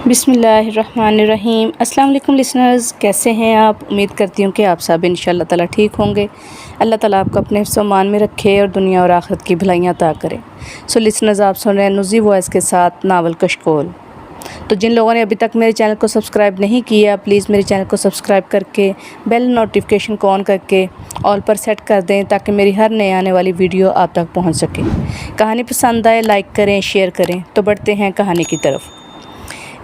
बिस्मिल्लाहिर्रहमानिर्रहीम। अस्सलाम वालेकुम लिसनर्स, कैसे हैं आप? उम्मीद करती हूँ कि आप सब इंशाअल्लाह ताला ठीक होंगे। अल्लाह ताला आपको अपने हिफ्ज़ व अमान में रखे और दुनिया और आखिरत की भलाइयाँ अता करे। सो लिसनर्स, आप सुन रहे हैं नुज़ी वॉइस के साथ नावल कशकोल। तो जिन लोगों ने अभी तक मेरे चैनल को सब्सक्राइब नहीं किया, प्लीज़ मेरे चैनल को सब्सक्राइब करके बेल नोटिफिकेशन को ऑन करके ऑल पर सेट कर दें ताकि मेरी हर नए आने वाली वीडियो आप तक पहुंच सके। कहानी पसंद आए लाइक करें, शेयर करें। तो बढ़ते हैं कहानी की तरफ।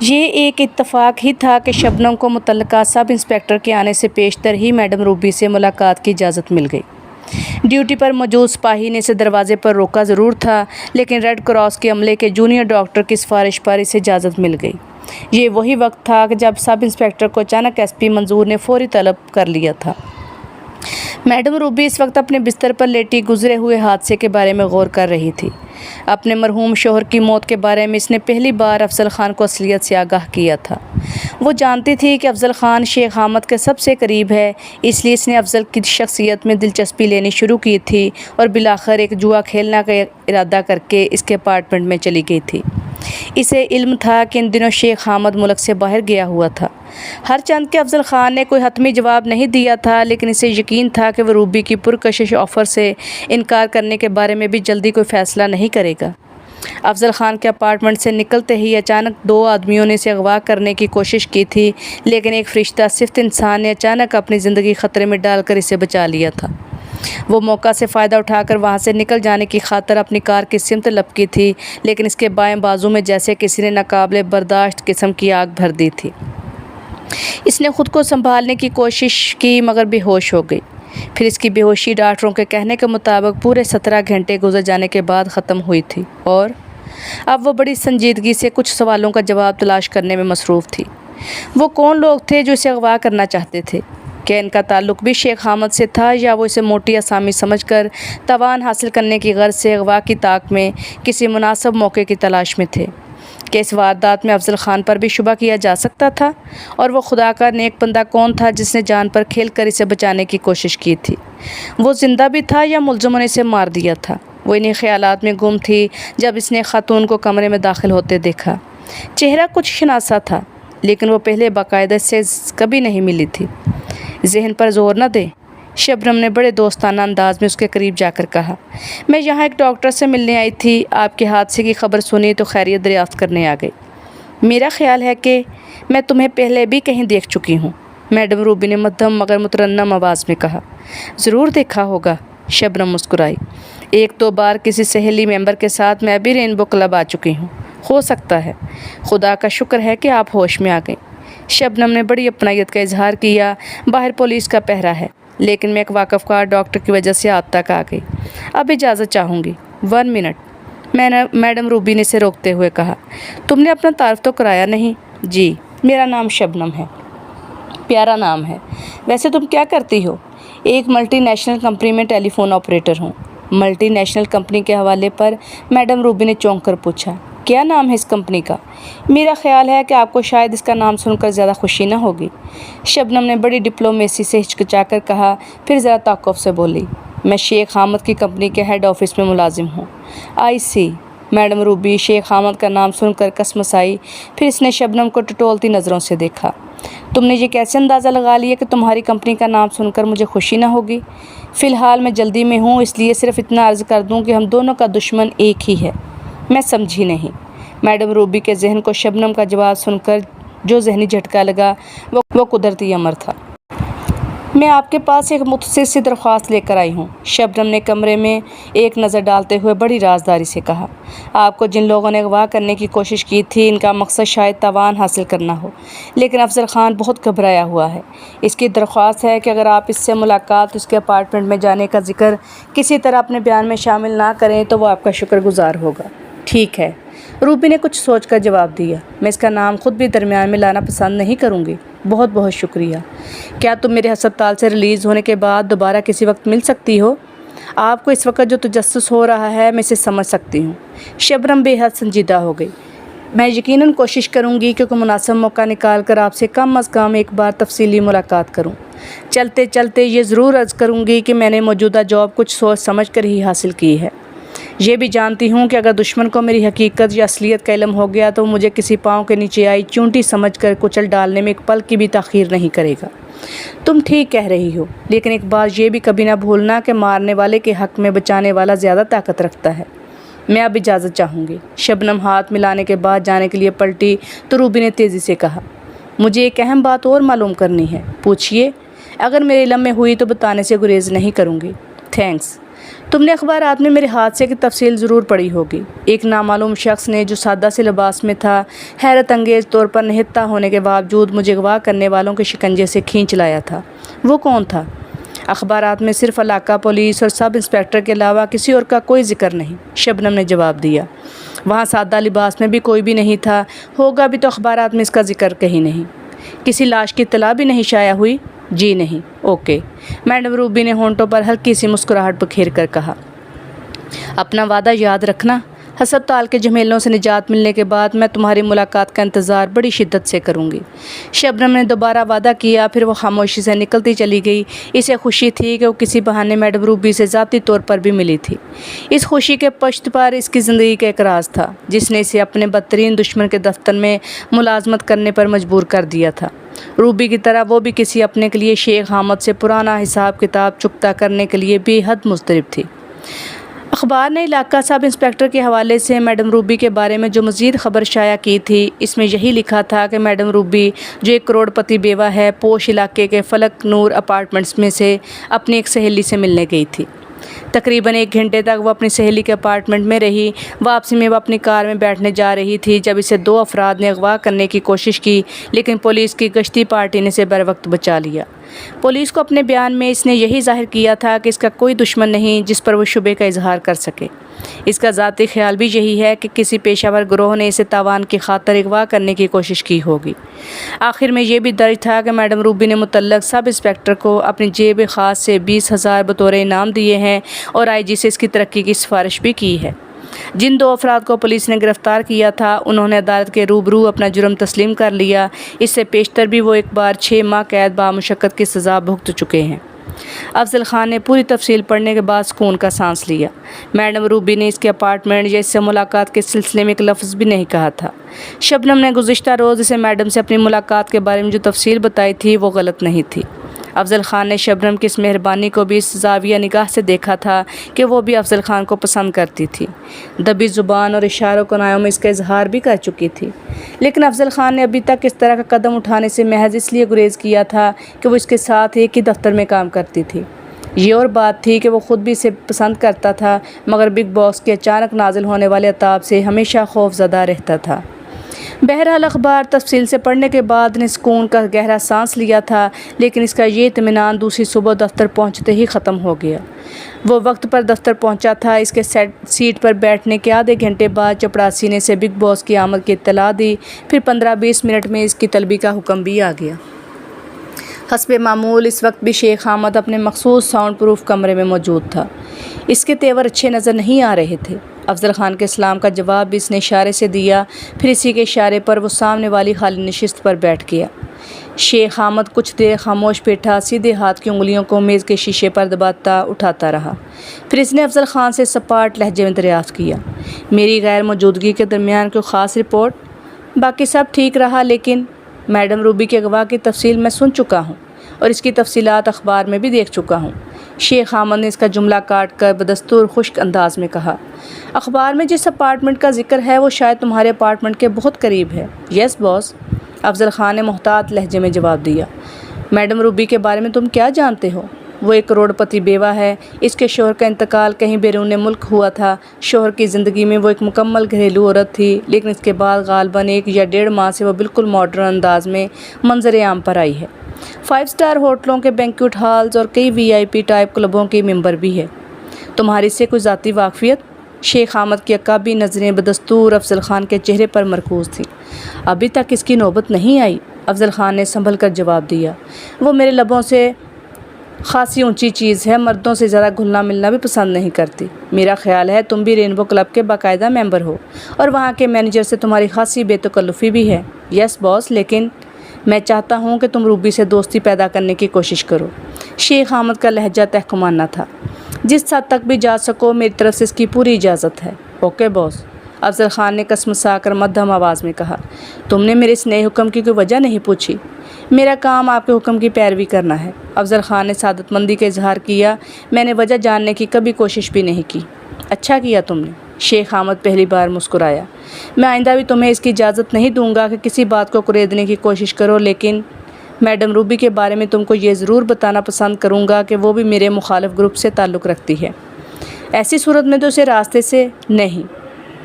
ये एक इत्तफ़ाक ही था कि शबनम को मुतल्लका सब इंस्पेक्टर के आने से पेशतर ही मैडम रूबी से मुलाकात की इजाज़त मिल गई। ड्यूटी पर मौजूद सिपाही ने इसे दरवाजे पर रोका ज़रूर था, लेकिन रेड क्रॉस के अमले के जूनियर डॉक्टर की सिफारिश पर इसे इजाज़त मिल गई। ये वही वक्त था कि जब सब इंस्पेक्टर को अचानक एसपी मंजूर ने फौरी तलब कर लिया था। मैडम रूबी इस वक्त अपने बिस्तर पर लेटी गुजरे हुए हादसे के बारे में गौर कर रही थी। अपने मरहूम शोहर की मौत के बारे में इसने पहली बार अफजल ख़ान को असलियत से आगाह किया था। वो जानती थी कि अफजल ख़ान शेख हामिद के सबसे करीब है, इसलिए इसने अफजल की शख्सियत में दिलचस्पी लेनी शुरू की थी और बिलाखिर एक जुआ खेलने का इरादा करके इसके अपार्टमेंट में चली गई थी। इसे इल्म था कि इन दिनों शेख हामिद मुल्क से बाहर गया हुआ था। हर चंद के अफजल ख़ान ने कोई हतमी जवाब नहीं दिया था, लेकिन इसे यकीन था कि वह रूबी की पुरकशिश ऑफ़र से इनकार करने के बारे में भी जल्दी कोई फ़ैसला नहीं करेगा। अफजल ख़ान के अपार्टमेंट से निकलते ही अचानक दो आदमियों ने इसे अगवा करने की कोशिश की थी, लेकिन एक फ़रिश्ता सिफ्त इंसान ने अचानक अपनी ज़िंदगी ख़तरे में डालकर इसे बचा लिया था। वो मौका से फ़ायदा उठाकर वहाँ से निकल जाने की खातिर अपनी कार की सिमत लपकी थी, लेकिन इसके बाएं बाजू में जैसे किसी ने नाकाबिले बर्दाश्त किस्म की आग भर दी थी। इसने ख़ुद को संभालने की कोशिश की मगर बेहोश हो गई। फिर इसकी बेहोशी डॉक्टरों के कहने के मुताबिक पूरे 17 घंटे गुजर जाने के बाद ख़त्म हुई थी और अब वो बड़ी संजीदगी से कुछ सवालों का जवाब तलाश करने में मसरूफ़ थी। वो कौन लोग थे जो इसे अगवा करना चाहते थे? क्या इनका ताल्लुक़ भी शेख हामिद से था, या वो इसे मोटी असामी समझकर तवान हासिल करने की गर्ज से अगवा की ताक में किसी मुनासिब मौके की तलाश में थे? कि इस वारदात में अफजल ख़ान पर भी शुबा किया जा सकता था? और वो खुदा का नेक बंदा कौन था जिसने जान पर खेल कर इसे बचाने की कोशिश की थी? वो ज़िंदा भी था या मुलज़िमों ने इसे मार दिया था? वो इन्हीं ख्यालात में गुम थी जब इसने खातून को कमरे में दाखिल होते देखा। चेहरा कुछ शनासा था, लेकिन वो पहले बाकायदा से कभी नहीं मिली थी। जहन पर जोर न दे, शबनम ने बड़े दोस्ताना अंदाज में उसके करीब जाकर कहा। मैं यहाँ एक डॉक्टर से मिलने आई थी, आपके हादसे की खबर सुनी तो खैरियत दरियाफ्त करने आ गई। मेरा ख्याल है कि मैं तुम्हें पहले भी कहीं देख चुकी हूँ, मैडम रूबी ने मध्यम मगर मुतरन्नम आवाज़ में कहा। ज़रूर देखा होगा, शबनम मुस्कुराई। एक दो बार किसी सहेली मेंबर के साथ मैं भी रेनबो क्लब आ चुकी हूँ। हो सकता है। खुदा का शुक्र है कि आप होश में आ गई। शबनम ने बड़ी अपनायत का इजहार किया। बाहर पुलिस का पहरा है, लेकिन मैं एक वाकफ़कार डॉक्टर की वजह से आप तक आ गई। अब इजाज़त चाहूँगी। 1 मिनट, मैंने मैडम रूबी ने इसे रोकते हुए कहा। तुमने अपना तारुफ तो कराया नहीं? जी, मेरा नाम शबनम है। प्यारा नाम है। वैसे तुम क्या करती हो? एक मल्टीनेशनल कंपनी में टेलीफोन ऑपरेटर हूँ। मल्टीनेशनल कंपनी के हवाले पर मैडम रूबी ने चौंक कर पूछा। क्या नाम है इस कंपनी का? मेरा ख्याल है कि आपको शायद इसका नाम सुनकर ज़्यादा खुशी न होगी, शबनम ने बड़ी डिप्लोमेसी से हिचकिचाकर कहा। फिर ज़रा ताक़ुफ़ से बोली। मैं शेख हामिद की कंपनी के हेड ऑफिस में मुलाजिम हूँ। आई सी। मैडम रूबी शेख हामिद का नाम सुनकर कसमसाई। फिर इसने शबनम को टटोलती नज़रों से देखा। तुमने ये कैसे अंदाज़ा लगा लिया कि तुम्हारी कंपनी का नाम सुनकर मुझे खुशी ना होगी? फ़िलहाल मैं जल्दी में हूँ, इसलिए सिर्फ इतना अर्ज़ कर दूँ कि हम दोनों का दुश्मन एक ही है। मैं समझी नहीं। मैडम रूबी के जहन को शबनम का जवाब सुनकर जो जहनी झटका लगा वो कुदरती अमर था। मैं आपके पास एक मुख्तसर सी दरख्वास्त लेकर आई हूँ, शबनम ने कमरे में एक नज़र डालते हुए बड़ी राजदारी से कहा। आपको जिन लोगों ने अगवा करने की कोशिश की थी, इनका मकसद शायद तवान हासिल करना हो, लेकिन अफजल ख़ान बहुत घबराया हुआ है। इसकी दरख्वास्त है कि अगर आप इससे मुलाकात, उसके अपार्टमेंट में जाने का जिक्र किसी तरह अपने बयान में शामिल ना करें तो वो आपका शुक्रगुजार होगा। ठीक है, रूबी ने कुछ सोचकर जवाब दिया। मैं इसका नाम खुद भी दरमियान में लाना पसंद नहीं करूँगी। बहुत बहुत शुक्रिया। क्या तुम मेरे अस्पताल से रिलीज़ होने के बाद दोबारा किसी वक्त मिल सकती हो? आपको इस वक्त जो तजस्सुस हो रहा है, मैं इसे समझ सकती हूँ। शबनम बेहद संजीदा हो गई। मैं यकीनन कोशिश करूँगी कि मुनासिब मौका निकाल कर आपसे कम अज़ कम एक बार तफसीली मुलाकात करूँ। चलते चलते ये ज़रूर अर्ज़ करूँगी कि मैंने मौजूदा जॉब कुछ सोच समझ कर ही हासिल की है। یہ بھی جانتی ہوں کہ اگر دشمن کو میری حقیقت یا اصلیت کا علم ہو گیا تو مجھے کسی پاؤں کے نیچے آئی چونٹی سمجھ کر کچل ڈالنے میں ایک پل کی بھی تاخیر نہیں کرے گا۔ تم ٹھیک کہہ رہی ہو، لیکن ایک بات یہ بھی کبھی نہ بھولنا کہ مارنے والے کے حق میں بچانے والا زیادہ طاقت رکھتا ہے۔ میں اب اجازت چاہوں گی۔ شبنم ہاتھ ملانے کے بعد جانے کے لیے پلٹی تو روبی نے تیزی سے کہا، مجھے ایک اہم بات اور معلوم کرنی ہے۔ پوچھئے۔ اگر میرے علم میں ہوئی تو بتانے سے گریز نہیں کروں گی۔ تھینکس۔ تم نے اخبارات میں میرے حادثے کی تفصیل ضرور پڑھی ہوگی۔ ایک نامعلوم شخص نے جو سادہ سے لباس میں تھا، حیرت انگیز طور پر نہتہ ہونے کے باوجود مجھے اغوا کرنے والوں کے شکنجے سے کھینچ لایا تھا۔ وہ کون تھا؟ اخبارات میں صرف علاقہ پولیس اور سب انسپکٹر کے علاوہ کسی اور کا کوئی ذکر نہیں، شبنم نے جواب دیا۔ وہاں سادہ لباس میں بھی کوئی بھی نہیں تھا، ہوگا بھی تو اخبارات میں اس کا ذکر کہیں نہیں۔ کسی لاش کی اطلاع بھی نہیں شائع ہوئی؟ جی نہیں۔ اوکے، میڈم روبی نے ہونٹوں پر ہلکی سی مسکراہٹ بکھیر کر کہا۔ اپنا وعدہ یاد رکھنا۔ ہسپتال کے جھمیلوں سے نجات ملنے کے بعد میں تمہاری ملاقات کا انتظار بڑی شدت سے کروں گی۔ شبنم نے دوبارہ وعدہ کیا، پھر وہ خاموشی سے نکلتی چلی گئی۔ اسے خوشی تھی کہ وہ کسی بہانے میڈم روبی سے ذاتی طور پر بھی ملی تھی۔ اس خوشی کے پشت پر اس کی زندگی کا ایک راز تھا جس نے اسے اپنے بدترین دشمن کے دفتر میں ملازمت کرنے پر مجبور کر دیا تھا۔ روبی کی طرح وہ بھی کسی اپنے کے لیے شیخ حامد سے پرانا حساب کتاب چکتا کرنے کے لیے بے حد مضطرب تھی۔ اخبار نے علاقہ سب انسپکٹر کے حوالے سے میڈم روبی کے بارے میں جو مزید خبر شائع کی تھی، اس میں یہی لکھا تھا کہ میڈم روبی جو ایک کروڑ پتی بیوہ ہے، پوش علاقے کے فلک نور اپارٹمنٹس میں سے اپنی ایک سہیلی سے ملنے گئی تھی۔ تقریباً 1 گھنٹے تک وہ اپنی سہیلی کے اپارٹمنٹ میں رہی۔ واپسی میں وہ اپنی کار میں بیٹھنے جا رہی تھی جب اسے 2 افراد نے اغوا کرنے کی کوشش کی، لیکن پولیس کی گشتی پارٹی نے اسے بروقت بچا لیا۔ پولیس کو اپنے بیان میں اس نے یہی ظاہر کیا تھا کہ اس کا کوئی دشمن نہیں جس پر وہ شبے کا اظہار کر سکے۔ اس کا ذاتی خیال بھی یہی ہے کہ کسی پیشہ ور گروہ نے اسے تاوان کی خاطر اغوا کرنے کی کوشش کی ہوگی۔ آخر میں یہ بھی درج تھا کہ میڈم روبی نے متعلق سب انسپکٹر کو اپنی جیب خاص سے 20,000 بطور انعام دیے ہیں اور آئی جی سے اس کی ترقی کی سفارش بھی کی ہے۔ جن 2 افراد کو پولیس نے گرفتار کیا تھا، انہوں نے عدالت کے روبرو اپنا جرم تسلیم کر لیا۔ اس سے پیشتر بھی وہ ایک بار 6 ماہ قید بامشقت کی سزا بھگت چکے ہیں۔ افضل خان نے پوری تفصیل پڑھنے کے بعد سکون کا سانس لیا۔ میڈم روبی نے اس کے اپارٹمنٹ یا اس سے ملاقات کے سلسلے میں ایک لفظ بھی نہیں کہا تھا۔ شبنم نے گزشتہ روز اسے میڈم سے اپنی ملاقات کے بارے میں جو تفصیل بتائی تھی وہ غلط نہیں تھی۔ افضل خان نے شبنم کی اس مہربانی کو بھی اس زاویہ نگاہ سے دیکھا تھا کہ وہ بھی افضل خان کو پسند کرتی تھی۔ دبی زبان اور اشاروں کنایوں میں اس کا اظہار بھی کر چکی تھی، لیکن افضل خان نے ابھی تک اس طرح کا قدم اٹھانے سے محض اس لیے گریز کیا تھا کہ وہ اس کے ساتھ ایک ہی دفتر میں کام کرتی تھی۔ یہ اور بات تھی کہ وہ خود بھی اسے پسند کرتا تھا، مگر بگ باس کے اچانک نازل ہونے والے عتاب سے ہمیشہ خوف زدہ رہتا تھا۔ بہرحال اخبار تفصیل سے پڑھنے کے بعد نے سکون کا گہرا سانس لیا تھا، لیکن اس کا یہ اطمینان دوسری صبح دفتر پہنچتے ہی ختم ہو گیا۔ وہ وقت پر دفتر پہنچا تھا۔ اس کے سیٹ پر بیٹھنے کے آدھے گھنٹے بعد چپڑاسی نے اسے بگ باس کی آمد کی اطلاع دی۔ پھر 15-20 منٹ میں اس کی طلبی کا حکم بھی آ گیا۔ حسب معمول اس وقت بھی شیخ حامد اپنے مخصوص ساؤنڈ پروف کمرے میں موجود تھا۔ اس کے تیور اچھے نظر نہیں آ رہے تھے۔ افضل خان کے سلام کا جواب بھی اس نے اشارے سے دیا، پھر اسی کے اشارے پر وہ سامنے والی خالی نشست پر بیٹھ گیا۔ شیخ حامد کچھ دیر خاموش بیٹھا، سیدھے ہاتھ کی انگلیوں کو میز کے شیشے پر دباتا اٹھاتا رہا۔ پھر اس نے افضل خان سے سپاٹ لہجے میں دریافت کیا، میری غیر موجودگی کے درمیان کوئی خاص رپورٹ؟ باقی سب ٹھیک رہا، لیکن میڈم روبی کے اغوا کی تفصیل میں سن چکا ہوں اور اس کی تفصیلات اخبار میں بھی دیکھ چکا ہوں۔ شیخ حامد نے اس کا جملہ کاٹ کر بدستور خشک انداز میں کہا، اخبار میں جس اپارٹمنٹ کا ذکر ہے وہ شاید تمہارے اپارٹمنٹ کے بہت قریب ہے۔ یس باس، افضل خان نے محتاط لہجے میں جواب دیا۔ میڈم روبی کے بارے میں تم کیا جانتے ہو؟ وہ ایک کروڑ پتی بیوہ ہے۔ اس کے شوہر کا انتقال کہیں بیرون ملک ہوا تھا۔ شوہر کی زندگی میں وہ ایک مکمل گھریلو عورت تھی، لیکن اس کے بعد غالباً 1 یا 1.5 ماہ سے وہ بالکل ماڈرن انداز میں منظر عام پر آئی ہے۔ 5 اسٹار ہوٹلوں کے بینکوٹ ہالز اور کئی VIP ٹائپ کلبوں کی ممبر بھی ہے۔ تمہاری سے کوئی ذاتی واقفیت؟ شیخ حامد کی عقابی نظریں بدستور افضل خان کے چہرے پر مرکوز تھیں۔ ابھی تک اس کی نوبت نہیں آئی، افضل خان نے سنبھل کر جواب دیا۔ وہ میرے لبوں سے خاصی اونچی چیز ہے، مردوں سے زیادہ گھلنا ملنا بھی پسند نہیں کرتی۔ میرا خیال ہے تم بھی رینبو کلب کے باقاعدہ ممبر ہو اور وہاں کے مینیجر سے تمہاری خاصی بے تکلفی بھی ہے۔ یس باس، لیکن میں چاہتا ہوں کہ تم روبی سے دوستی پیدا کرنے کی کوشش کرو۔ شیخ حامد کا لہجہ تحکمانہ تھا۔ जिस हद तक भी जा सको मेरी तरफ से इसकी पूरी इजाज़त है। ओके बॉस, अफजल खान ने कसमसाकर मध्यम आवाज़ में कहा। तुमने मेरे इस नए हुक्म की कोई वजह नहीं पूछी? मेरा काम आपके हुक्म की पैरवी करना है। अफजल खान ने सादतमंदी का इजहार किया। मैंने वजह जानने की कभी कोशिश भी नहीं की। अच्छा किया तुमने। शेख अहमद पहली बार मुस्कुराया। मैं आइंदा भी तुम्हें इसकी इजाज़त नहीं दूंगा कि किसी बात को कुरेदने की कोशिश करो, लेकिन मैडम रूबी के बारे में तुमको ये ज़रूर बताना पसंद करूँगा कि वो भी मेरे मुखालिफ ग्रुप से ताल्लुक़ रखती है। ऐसी सूरत में तो उसे रास्ते से नहीं।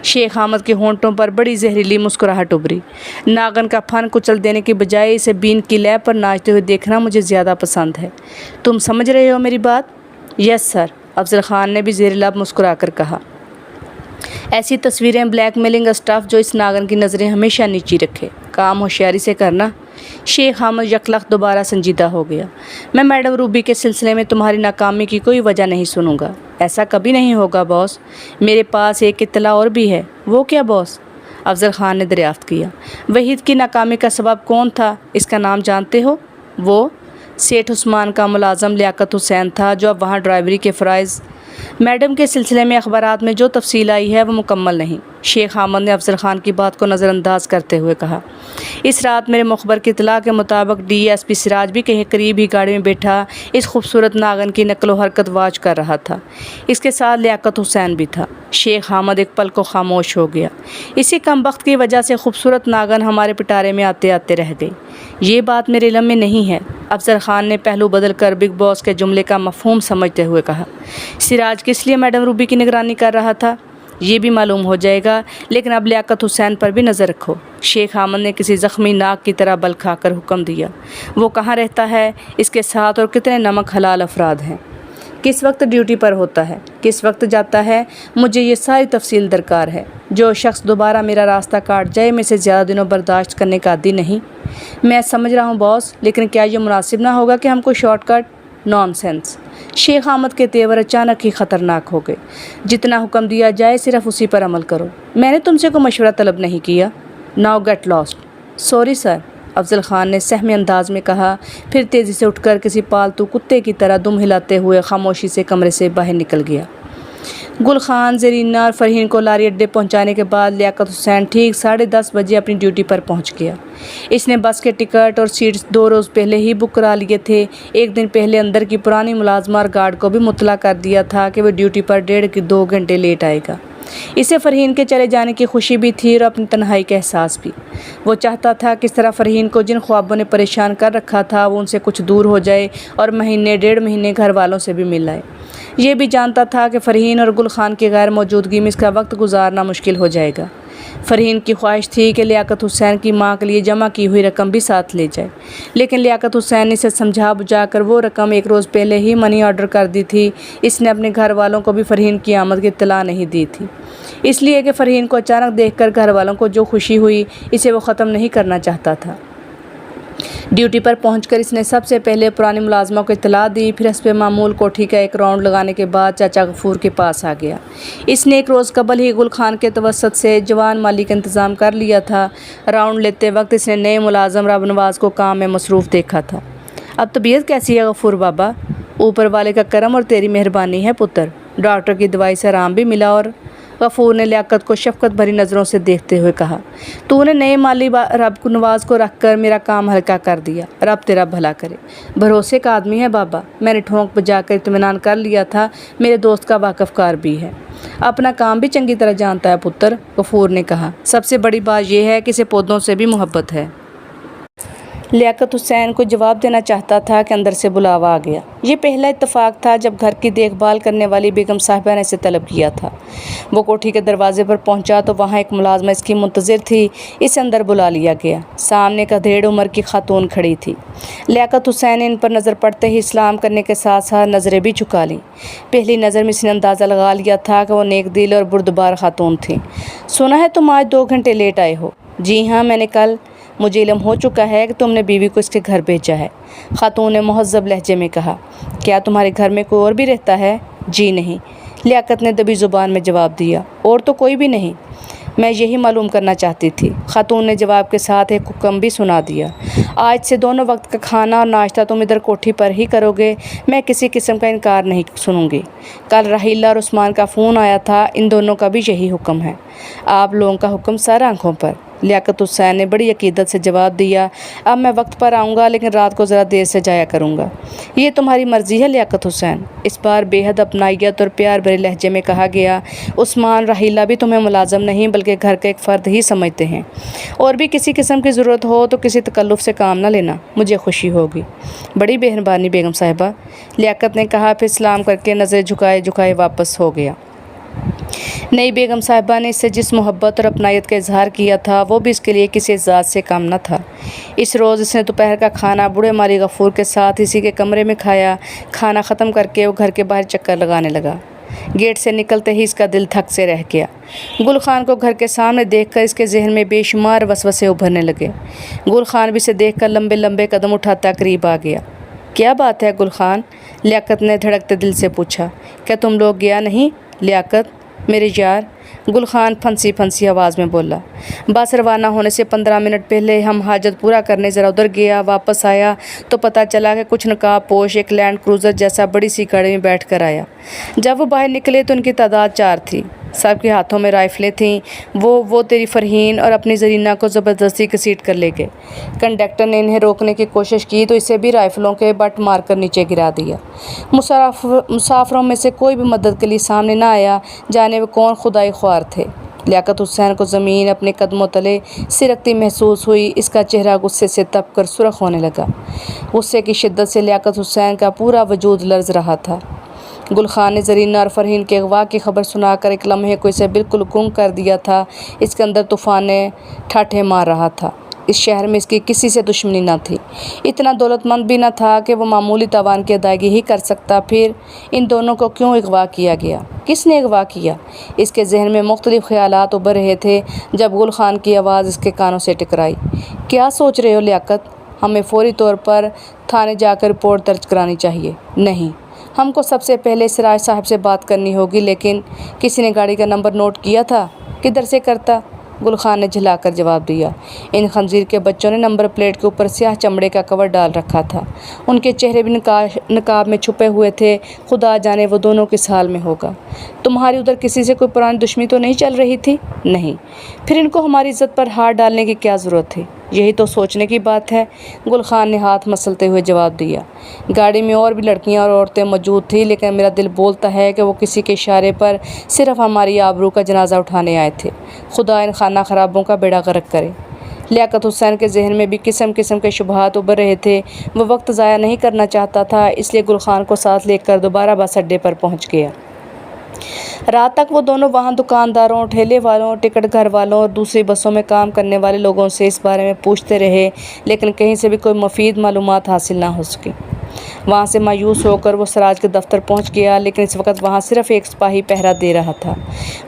शेख अहमद के होंठों पर बड़ी जहरीली मुस्कुराहट उभरी। नागन का फन कुचल देने के बजाय इसे बीन की लय पर नाचते हुए देखना मुझे ज़्यादा पसंद है। तुम समझ रहे हो मेरी बात? यस सर, अफजल खान ने भी ज़ेर लब मुस्कुरा कर कहा। ऐसी तस्वीरें, ब्लैकमेलिंग स्टफ़ जो इस नागन की नज़रें हमेशा नीची रखे। काम होशियारी से करना। शेख अहमद यकलख दोबारा संजीदा हो गया। मैं मैडम रूबी के सिलसिले में तुम्हारी नाकामी की कोई वजह नहीं सुनूंगा। ऐसा कभी नहीं होगा बॉस। मेरे पास एक इत्तला और भी है। वो क्या बॉस? अफजल खान ने दरियाफ्त किया। वहीद की नाकामी का सबब कौन था? इसका नाम जानते हो? वो सेठ उस्मान का मुलाजम लियाकत हुसैन था, जो अब वहाँ ड्राइवरी के फ़राइज़। मैडम के सिलसिले में अखबारात में जो तफसील आई है वो मुकम्मल नहीं। शेख अहमद ने अफजल खान की बात को नज़रअंदाज करते हुए कहा। इस रात मेरे मुखबर की इतला के मुताबिक DSP सिराज भी कहीं करीब ही गाड़ी में बैठा इस खूबसूरत नागन की नकलो हरकत वाच कर रहा था। इसके साथ लियाकत हुसैन भी था। शेख अहमद एक पल को खामोश हो गया। इसी कम वक्त की वजह से खूबसूरत नागन हमारे पिटारे में आते आते रह गई। ये बात मेरे इल्म में नहीं है। अफजल खान ने पहलू बदल कर बिग बॉस के जुमले का मफहूम समझते हुए कहा। सिराज किस लिए मैडम रूबी की निगरानी कर रहा था ये भी मालूम हो जाएगा, लेकिन अब लियाकत हुसैन पर भी नज़र रखो। शेख अहमद ने किसी ज़ख्मी नाक की तरह बल खाकर हुक्म दिया। वो कहाँ रहता है? इसके साथ और कितने नमक हलाल अफराद हैं? किस वक्त ड्यूटी पर होता है? किस वक्त जाता है? मुझे ये सारी तफसील दरकार है। जो शख्स दोबारा मेरा रास्ता काट जाए, मैं इसे ज़्यादा दिनों बर्दाश्त करने का आदी नहीं। मैं समझ रहा हूँ बॉस, लेकिन क्या ये मुनासिब ना होगा कि हम कोई शॉर्टकट? नॉनसेंस। शेख अहमद के तेवर अचानक ही ख़तरनाक हो गए। जितना हुक्म दिया जाए सिर्फ उसी पर अमल करो। मैंने तुमसे कोई मशवरा तलब नहीं किया। Now get lost. Sorry sir, Afzal Khan ने सहमी अंदाज में कहा, फिर तेज़ी से उठकर किसी पालतू कुत्ते की तरह दुम हिलाते हुए खामोशी से कमरे से बाहर निकल गया। गुल खान, ज़रीना और फ़रहीन को लारी अड्डे पहुंचाने के बाद लियाकत हुसैन ठीक 10:30 बजे अपनी ड्यूटी पर पहुंच गया। इसने बस के टिकट और सीट्स 2 रोज़ पहले ही बुक करा लिए थे। एक दिन पहले अंदर की पुरानी मुलाजमा और गार्ड को भी मुतला कर दिया था कि वह ड्यूटी पर 1.5-2 घंटे लेट आएगा। इसे फ़रहीन के चले जाने की खुशी भी थी और अपनी तन्हाई का एहसास भी। वो चाहता था कि इस तरह फ़रहीन को जिन ख्वाबों ने परेशान कर रखा था वो उनसे कुछ दूर हो जाए और महीने 1.5 महीने घर वालों से भी मिल आए। ये भी जानता था कि फ़रहीन और गुल खान की गैर मौजूदगी में इसका वक्त गुजारना मुश्किल हो जाएगा। फ़रहीन की ख्वाहिश थी कि लियाकत हुसैन की माँ के लिए जमा की हुई रकम भी साथ ले जाए, लेकिन लियाकत हुसैन ने इसे समझा बुझाकर वो रकम 1 रोज़ पहले ही मनी ऑर्डर कर दी थी। इसने अपने घर वालों को भी फ़रहीन की आमद की इत्तला नहीं दी थी, इसलिए कि फ़रहीन को अचानक देखकर घर वालों को जो खुशी हुई इसे वो ख़त्म नहीं करना चाहता था। ड्यूटी पर पहुंचकर इसने सबसे पहले पुरानी मुलाजमा को इत्तला दी। फिर हस्बे मामूल कोठी का एक राउंड लगाने के बाद चाचा गफूर के पास आ गया। इसने 1 रोज़ कबल ही गुल खान के तवसत से जवान माली का इंतज़ाम कर लिया था। राउंड लेते वक्त इसने नए मुलाजम रब नवाज को काम में मसरूफ़ देखा था। अब तबीयत कैसी है गफूर बाबा? ऊपर वाले का करम और तेरी मेहरबानी है पुत्र। डॉक्टर की दवाई से आराम भी मिला। और गफूर ने लियाकत को शफकत भरी नज़रों से देखते हुए कहा, तूने नए माली रब नवाज को रख कर मेरा काम हल्का कर दिया। रब तेरा भला करे। भरोसे का आदमी है बाबा। मैंने ठोंक बजाकर इत्मीनान कर लिया था। मेरे दोस्त का वाकफ़कार भी है, अपना काम भी चंगी तरह जानता है पुत्र। गफूर ने कहा, सबसे बड़ी बात यह है कि इसे पौधों से भी मोहब्बत है। लियाकत हुसैन को जवाब देना चाहता था कि अंदर से बुलावा आ गया। ये पहला इत्तफाक था जब घर की देखभाल करने वाली बेगम साहिबा ने इसे तलब किया था। वो कोठी के दरवाजे पर पहुंचा तो वहाँ एक मुलाजमा इसकी मुंतज़िर थी। इसे अंदर बुला लिया गया। सामने एक अधेड़ उम्र की खातून खड़ी थी। लियाकत हुसैन ने इन पर नज़र पड़ते ही इस्लाम करने के साथ साथ नज़रें भी झुका लीं। पहली नज़र में इसने अंदाज़ा लगा लिया था कि वो नेक दिल और बुर्दबार खातून थी। सुना है तुम आज 2 घंटे लेट आए हो? जी हाँ, मैंने कल, मुझे इल्म हो चुका है कि तुमने बीवी को इसके घर भेजा है। खातून ने मुहज़्ज़ब लहजे में कहा, क्या तुम्हारे घर में कोई और भी रहता है? जी नहीं, लियाकत ने दबी ज़ुबान में जवाब दिया, और तो कोई भी नहीं। میں یہی معلوم کرنا چاہتی تھی۔ خاتون نے جواب کے ساتھ ایک حکم بھی سنا دیا۔ آج سے دونوں وقت کا کھانا اور ناشتہ تم ادھر کوٹھی پر ہی کرو گے، میں کسی قسم کا انکار نہیں سنوں گی۔ کل رحیلہ اور عثمان کا فون آیا تھا، ان دونوں کا بھی یہی حکم ہے۔ آپ لوگوں کا حکم سر آنکھوں پر۔ لیاقت حسین نے بڑی عقیدت سے جواب دیا، اب میں وقت پر آؤں گا لیکن رات کو ذرا دیر سے جایا کروں گا۔ یہ تمہاری مرضی ہے لیاقت حسین، اس بار بے حد اپنائیت اور پیار بھرے لہجے میں کہا گیا۔ عثمان رحیلہ بھی تمہیں ملازم نہیں بلکہ گھر کا ایک فرد ہی سمجھتے ہیں، اور بھی کسی قسم کی ضرورت ہو تو کسی تکلف سے کام نہ لینا، مجھے خوشی ہوگی۔ بڑی مہربانی بیگم صاحبہ، لیاقت نے کہا، پھر سلام کر کے نظر جھکائے واپس ہو گیا۔ نئی بیگم صاحبہ نے اس سے جس محبت اور اپنائیت کا اظہار کیا تھا وہ بھی اس کے لیے کسی ذات سے کم نہ تھا۔ اس روز اس نے دوپہر کا کھانا بوڑھے مالی غفور کے ساتھ اسی کے کمرے میں کھایا۔ کھانا ختم کر کے وہ گھر کے باہر چکر لگانے لگا۔ گیٹ سے نکلتے ہی اس کا دل تھک سے رہ گیا۔ گل خان کو گھر کے سامنے دیکھ کر اس کے ذہن میں بے شمار وسوسے ابھرنے لگے۔ گل خان بھی اسے دیکھ کر لمبے لمبے قدم اٹھاتا قریب آ گیا۔ کیا بات ہے گل خان؟ لیاقت نے دھڑکتے دل سے پوچھا۔ کیا تم لوگ گیا نہیں لیاقت میرے یار؟ گل خان پھنسی آواز میں بولا۔ بس روانہ ہونے سے 15 منٹ پہلے ہم حاجت پورا کرنے ذرا ادھر گیا، واپس آیا تو پتہ چلا کہ کچھ نقاب پوش ایک لینڈ کروزر جیسا بڑی سی گاڑی میں بیٹھ کر آیا۔ جب وہ باہر نکلے تو ان کی تعداد 4 تھی، سب کے ہاتھوں میں رائفلیں تھیں۔ وہ تیری فرحین اور اپنی زرینہ کو زبردستی گھسیٹ کر لے گئے۔ کنڈکٹر نے انہیں روکنے کی کوشش کی تو اسے بھی رائفلوں کے بٹ مار کر نیچے گرا دیا۔ مسافروں میں سے کوئی بھی مدد کے لیے سامنے نہ آیا، جانے وہ کون خدائی خوار تھے۔ لیاقت حسین کو زمین اپنے قدموں تلے سرکتی محسوس ہوئی۔ اس کا چہرہ غصے سے تپ کر سرخ ہونے لگا۔ غصے کی شدت سے لیاقت حسین کا پورا وجود لرز رہا تھا۔ گل خان نے زرینہ اور فرحین کے اغوا کی خبر سنا کر ایک لمحے کو اسے بالکل گم کر دیا تھا۔ اس کے اندر طوفانیں ٹھاٹھے مار رہا تھا۔ اس شہر میں اس کی کسی سے دشمنی نہ تھی، اتنا دولت مند بھی نہ تھا کہ وہ معمولی تاوان کی ادائیگی ہی کر سکتا۔ پھر ان دونوں کو کیوں اغوا کیا گیا؟ کس نے اغوا کیا؟ اس کے ذہن میں مختلف خیالات ابھر رہے تھے جب گل خان کی آواز اس کے کانوں سے ٹکرائی۔ کیا سوچ رہے ہو لیاقت؟ ہمیں فوری طور پر تھانے جا کر رپورٹ درج کرانی چاہیے۔ نہیں، ہم کو سب سے پہلے سراج صاحب سے بات کرنی ہوگی۔ لیکن کسی نے گاڑی کا نمبر نوٹ کیا تھا؟ کدھر سے کرتا؟ گل خان نے جھلا کر جواب دیا۔ ان خنزیر کے بچوں نے نمبر پلیٹ کے اوپر سیاہ چمڑے کا کور ڈال رکھا تھا۔ ان کے چہرے بھی نقاب میں چھپے ہوئے تھے۔ خدا جانے وہ دونوں کس حال میں ہوگا۔ تمہاری ادھر کسی سے کوئی پرانی دشمنی تو نہیں چل رہی تھی؟ نہیں، پھر ان کو ہماری عزت پر ہاتھ ڈالنے کی کیا ضرورت تھی؟ یہی تو سوچنے کی بات ہے، گل خان نے ہاتھ مسلتے ہوئے جواب دیا۔ گاڑی میں اور بھی لڑکیاں اور عورتیں موجود تھیں، لیکن میرا دل بولتا ہے کہ وہ کسی کے اشارے پر صرف ہماری آبرو کا جنازہ اٹھانے آئے تھے۔ خدا ان خانہ خرابوں کا بیڑا غرق کرے۔ لیاقت حسین کے ذہن میں بھی قسم قسم کے شبہات ابھر رہے تھے۔ وہ وقت ضائع نہیں کرنا چاہتا تھا، اس لیے گل خان کو ساتھ لے کر دوبارہ بس اڈے پر پہنچ گیا۔ رات تک وہ دونوں وہاں دکانداروں، ٹھیلے والوں، ٹکٹ گھر والوں اور دوسری بسوں میں کام کرنے والے لوگوں سے اس بارے میں پوچھتے رہے، لیکن کہیں سے بھی کوئی مفید معلومات حاصل نہ ہو سکی۔ وہاں سے مایوس ہو کر وہ سراج کے دفتر پہنچ گیا، لیکن اس وقت وہاں صرف ایک سپاہی پہرا دے رہا تھا۔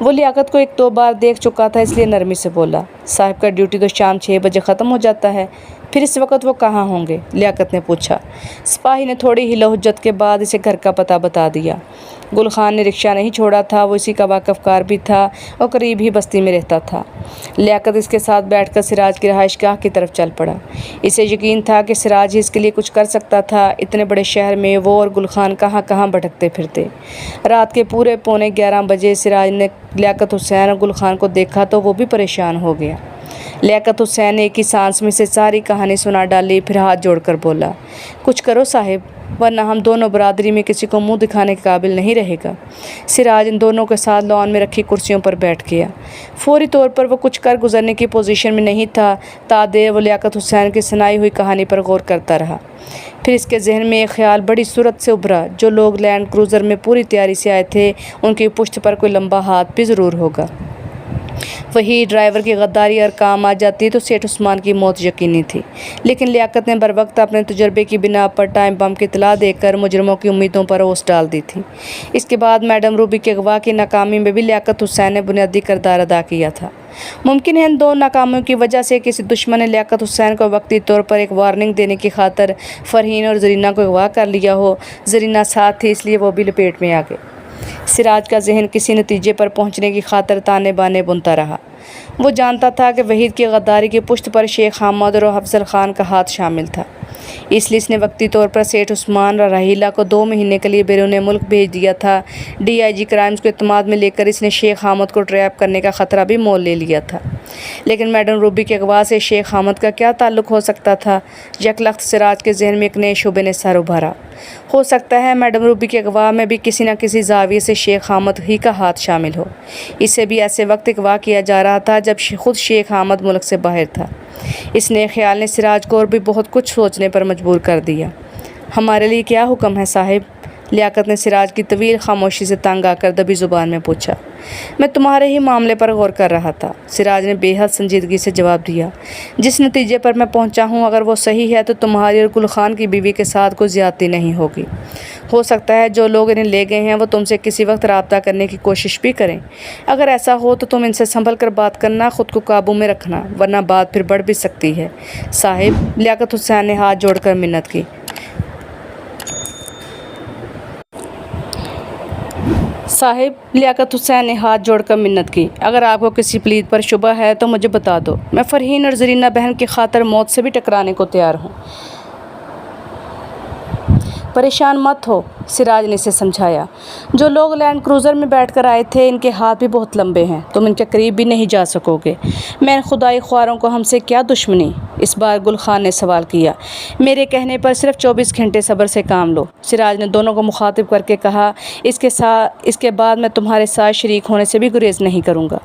وہ لیاقت کو 1-2 بار دیکھ چکا تھا، اس لیے نرمی سے بولا، صاحب کا ڈیوٹی تو شام 6 بجے ختم ہو جاتا ہے، پھر اس وقت وہ کہاں ہوں گے؟ لیاقت نے پوچھا۔ سپاہی نے تھوڑی ہی لہجت کے بعد اسے گھر کا پتہ بتا دیا۔ گل خان نے رکشہ نہیں چھوڑا تھا، وہ اسی کا واقف کار بھی تھا اور قریب ہی بستی میں رہتا تھا۔ لیاقت اس کے ساتھ بیٹھ کر سراج کی رہائش گاہ کی طرف چل پڑا۔ اسے یقین تھا کہ سراج ہی اس کے لیے کچھ کر سکتا تھا۔ اتنے بڑے شہر میں وہ اور گل خان کہاں کہاں بھٹکتے پھرتے۔ رات کے پورے 11:45 بجے سراج نے لیاقت حسین اور گل خان کو دیکھا تو وہ بھی پریشان ہو گیا۔ لیاقت حسین نے ایک ہی سانس میں سے ساری کہانی سنا ڈالی، پھر ہاتھ جوڑ کر بولا، کچھ کرو صاحب، ورنہ ہم دونوں برادری میں کسی کو منہ دکھانے کے قابل نہیں رہے گا۔ سراج ان دونوں کے ساتھ لان میں رکھی کرسیوں پر بیٹھ گیا۔ فوری طور پر وہ کچھ کر گزرنے کی پوزیشن میں نہیں تھا۔ تادیر وہ لیاقت حسین کی سنائی ہوئی کہانی پر غور کرتا رہا۔ پھر اس کے ذہن میں ایک خیال بڑی صورت سے ابھرا، جو لوگ لینڈ کروزر میں پوری تیاری سے آئے تھے ان کی پشت پر کوئی لمبا ہاتھ بھی ضرور ہوگا۔ وہی ڈرائیور کی غداری اور کام آ جاتی تو سیٹھ عثمان کی موت یقینی تھی، لیکن لیاقت نے بروقت اپنے تجربے کی بنا پر ٹائم بم کی اطلاع دے کر مجرموں کی امیدوں پر اوس ڈال دی تھی۔ اس کے بعد میڈم روبی کے اغوا کی ناکامی میں بھی لیاقت حسین نے بنیادی کردار ادا کیا تھا۔ ممکن ہے ان 2 ناکامیوں کی وجہ سے کسی دشمن نے لیاقت حسین کو وقتی طور پر ایک وارننگ دینے کی خاطر فرحین اور زرینہ کو اغوا کر لیا ہو۔ زرینہ ساتھ تھی، اس لیے وہ بھی لپیٹ میں آ گئے۔ सिराज का जहन किसी नतीजे पर पहुंचने की खातिर ताने बाने बुनता रहा। वो जानता था कि वहीद की गद्दारी की पुश्त पर शेख हामिद और अफजल खान का हाथ शामिल था, इसलिए इसने वक्ती तौर पर सेठ उस्मान राहीला को 2 महीने के लिए बैरून मुल्क भेज दिया था। DIG क्राइम्स को इत्मीनान में लेकर इसने शेख हामिद को ट्रैप करने का ख़तरा भी मोल ले लिया था। लेकिन मैडम रूबी के अगवा से शेख हामिद का क्या ताल्लुक़ हो सकता था? यकलख्त सिराज के जहन में एक नए शुबे ने सर उभारा। हो सकता है मैडम रूबी के अगवा में भी किसी न किसी जाविये से शेख हामिद ही का हाथ शामिल हो। इसे भी ऐसे वक्त अगवा किया जा रहा था जब खुद शेख हामिद मुल्क से बाहर था। इस नए ख्याल ने सिराज को और भी बहुत कुछ सोचने पर मजबूर कर दिया। हमारे लिए क्या हुक्म है साहिब? लियाकत ने सिराज की तवील खामोशी से तंग आकर दबी ज़ुबान में पूछा। मैं तुम्हारे ही मामले पर गौर कर रहा था, सिराज ने बेहद संजीदगी से जवाब दिया। जिस नतीजे पर मैं पहुंचा हूं, अगर वो सही है तो तुम्हारी और गुल खान की बीवी के साथ कोई ज़्यादती नहीं होगी। हो सकता है जो लोग इन्हें ले गए हैं वो तुमसे किसी वक्त रब्ता करने की कोशिश भी करें। अगर ऐसा हो तो तुम इनसे संभल कर बात करना, ख़ुद को काबू में रखना, वरना बात फिर बढ़ भी सकती है। साहिब, लियाकत हुसैन ने हाथ जोड़कर मिन्नत की। साहिब, लियाकत हुसैन ने हाथ जोड़कर मिन्नत की। अगर आपको किसी प्लीद पर शुबा है तो मुझे बता दो। मैं फरहीन और ज़रीना बहन की खातिर मौत से भी टकराने को तैयार हूँ। परेशान मत हो, सिराज ने इसे समझाया। जो लोग लैंड क्रूज़र में बैठकर आए थे, इनके हाथ भी बहुत लंबे हैं, तुम इनके करीब भी नहीं जा सकोगे। मैं खुदाई ख्वारों को हमसे क्या दुश्मनी? इस बार गुल खान ने सवाल किया। मेरे कहने पर सिर्फ 24 घंटे सब्र से काम लो, सिराज ने दोनों को मुखातिब करके कहा। इसके बाद मैं तुम्हारे साथ शरीक होने से भी गुरेज नहीं करूँगा।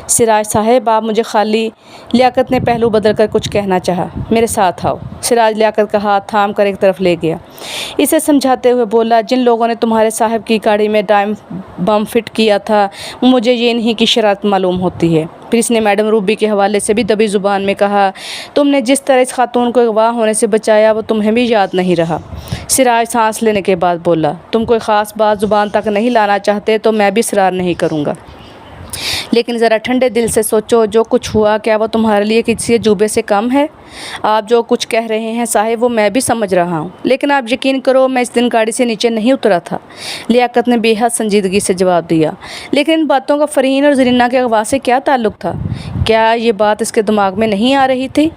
सिराज साहब, आप मुझे खाली, लियाकत ने पहलू बदल कर कुछ कहना चाहा। मेरे साथ आओ, सिराज लियाकत का हाथ थाम कर एक तरफ ले गया। इसे समझाते हुए बोला, जिन लोगों ने तुम्हारे साहब की गाड़ी में डाइम बम फिट किया था, मुझे ये इन्हीं की शरारत मालूम होती है। फिर इसने मैडम रूबी के हवाले से भी दबी ज़ुबान में कहा, तुमने जिस तरह इस खातून को अगवा होने से बचाया वो तुम्हें भी याद नहीं रहा। सिराज सांस लेने के बाद बोला, तुम कोई ख़ास बात ज़ुबान तक नहीं लाना चाहते तो मैं भी इसरार नहीं करूँगा, लेकिन ज़रा ठंडे दिल से सोचो, जो कुछ हुआ क्या वो तुम्हारे लिए किसी अजूबे से कम है? आप जो कुछ कह रहे हैं साहिब, वो मैं भी समझ रहा हूँ, लेकिन आप यकीन करो मैं इस दिन गाड़ी से नीचे नहीं उतरा था। लियाकत ने बेहद संजीदगी से जवाब दिया। लेकिन इन बातों का फरहीन और ज़रीना के अगवा से क्या ताल्लुक़ था? क्या ये बात इसके दिमाग में नहीं आ रही थी?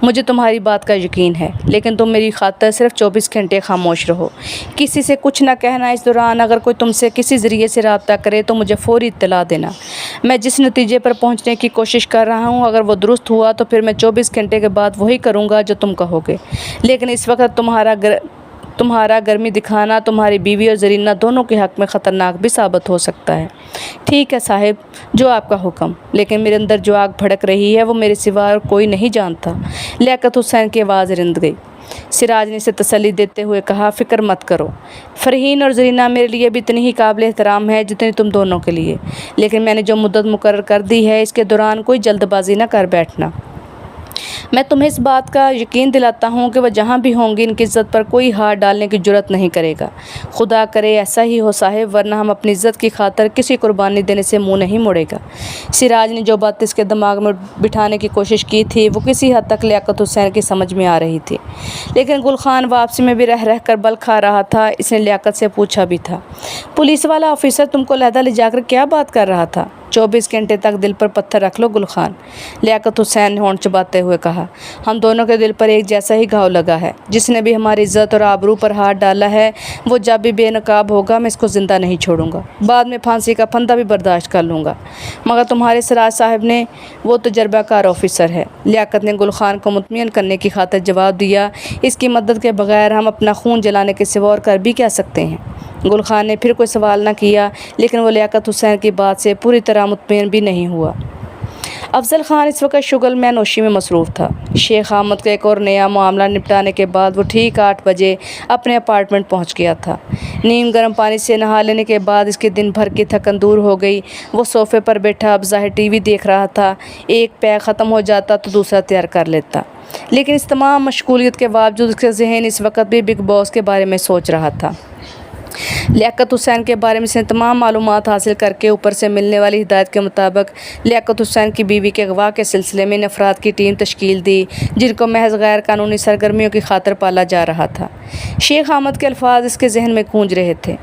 मुझे तुम्हारी बात का यकीन है, लेकिन तुम मेरी खातिर सिर्फ 24 घंटे खामोश रहो, किसी से कुछ ना कहना। इस दौरान अगर कोई तुमसे किसी ज़रिए से रब्ता करे तो मुझे फ़ौरी इत्तला देना। मैं जिस नतीजे पर पहुंचने की कोशिश कर रहा हूं, अगर वो दुरुस्त हुआ तो फिर मैं 24 घंटे के बाद वही करूंगा जो तुम कहोगे। लेकिन इस वक्त तुम्हारा गर्मी दिखाना तुम्हारी बीवी और ज़रीना दोनों के हक़ में ख़तरनाक भी साबित हो सकता है। ठीक है साहिब, जो आपका हुक्म, लेकिन मेरे अंदर जो आग भड़क रही है वो मेरे सिवा और कोई नहीं जानता। लियाकत हुसैन की आवाज़ रिंद गई। सिराज ने इसे तसल्ली देते हुए कहा, फ़िक्र मत करो, फरहीन और ज़रीना मेरे लिए भी इतनी ही काबिल एहतराम है जितनी तुम दोनों के लिए। लेकिन मैंने जो मुद्दत मुकर्रर कर दी है, इसके दौरान कोई जल्दबाजी न कर बैठना। मैं तुम्हें इस बात का यकीन दिलाता हूँ कि वह जहाँ भी होंगी इनकी इज़्ज़त पर कोई हाथ डालने की जुर्रत नहीं करेगा। खुदा करे ऐसा ही हो साहिब, वरना हम अपनी इज़्ज़त की खातिर किसी कुर्बानी देने से मुंह नहीं मोड़ेगा। सिराज ने जो बात इसके दिमाग में बिठाने की कोशिश की थी वो किसी हद तक लियाकत हुसैन की समझ में आ रही थी, लेकिन गुल खान वापसी में भी रह रह कर बल खा रहा था। इसने लियाकत से पूछा भी था, पुलिस वाला ऑफिसर तुमको लहदा ले जाकर क्या बात कर रहा था? 24 घंटे तक दिल पर पत्थर रख लो गुल खान, लियाकत हुसैन ने होंठ चबाते हुए कहा। हम दोनों के दिल पर एक जैसा ही घाव लगा है। जिसने भी हमारी इज़्ज़त और आबरू पर हाथ डाला है वो जब भी बेनकाब होगा मैं इसको ज़िंदा नहीं छोड़ूंगा। बाद में फांसी का फंदा भी बर्दाश्त कर लूँगा, मगर तुम्हारे सिराज साहब ने वो तजर्बाकार ऑफिसर है। लियाकत ने गुल खान को मुतमिन करने की खातिर जवाब दिया, इसकी मदद के बगैर हम अपना खून जलाने के सिवा और कर भी क्या सकते हैं? गुल खान ने फिर कोई सवाल न किया, लेकिन वो लियाकत हुसैन की बात से पूरी तरह मुतमिन भी नहीं हुआ। अफजल खान इस वक्त शुगल में नोशी में मसरूफ़ था। शेख हामिद का एक और नया मामला निपटाने के बाद वो ठीक 8 बजे अपने अपार्टमेंट पहुंच गया था। नीम गर्म पानी से नहा लेने के बाद इसके दिन भर की थकन दूर हो गई। वो सोफ़े पर बैठा अब ज़ाहिर टीवी देख रहा था। एक पैक ख़त्म हो जाता तो दूसरा तैयार कर लेता, लेकिन इस तमाम मशगूलियत के बावजूद उसका ज़हन इस वक्त भी बिग बॉस के बारे में सोच रहा था। लियाकत हुसैन के बारे में इसने तमाम मालूमात हासिल करके ऊपर से मिलने वाली हिदायत के मुताबिक लियाकत हुसैन की बीवी के अगवा के सिलसिले में इन अफराद की टीम तश्कील दी जिनको महज गैर कानूनी सरगर्मियों की खातर पाला जा रहा था। शेख अहमद के अल्फाज इसके जहन में गूंज रहे थे,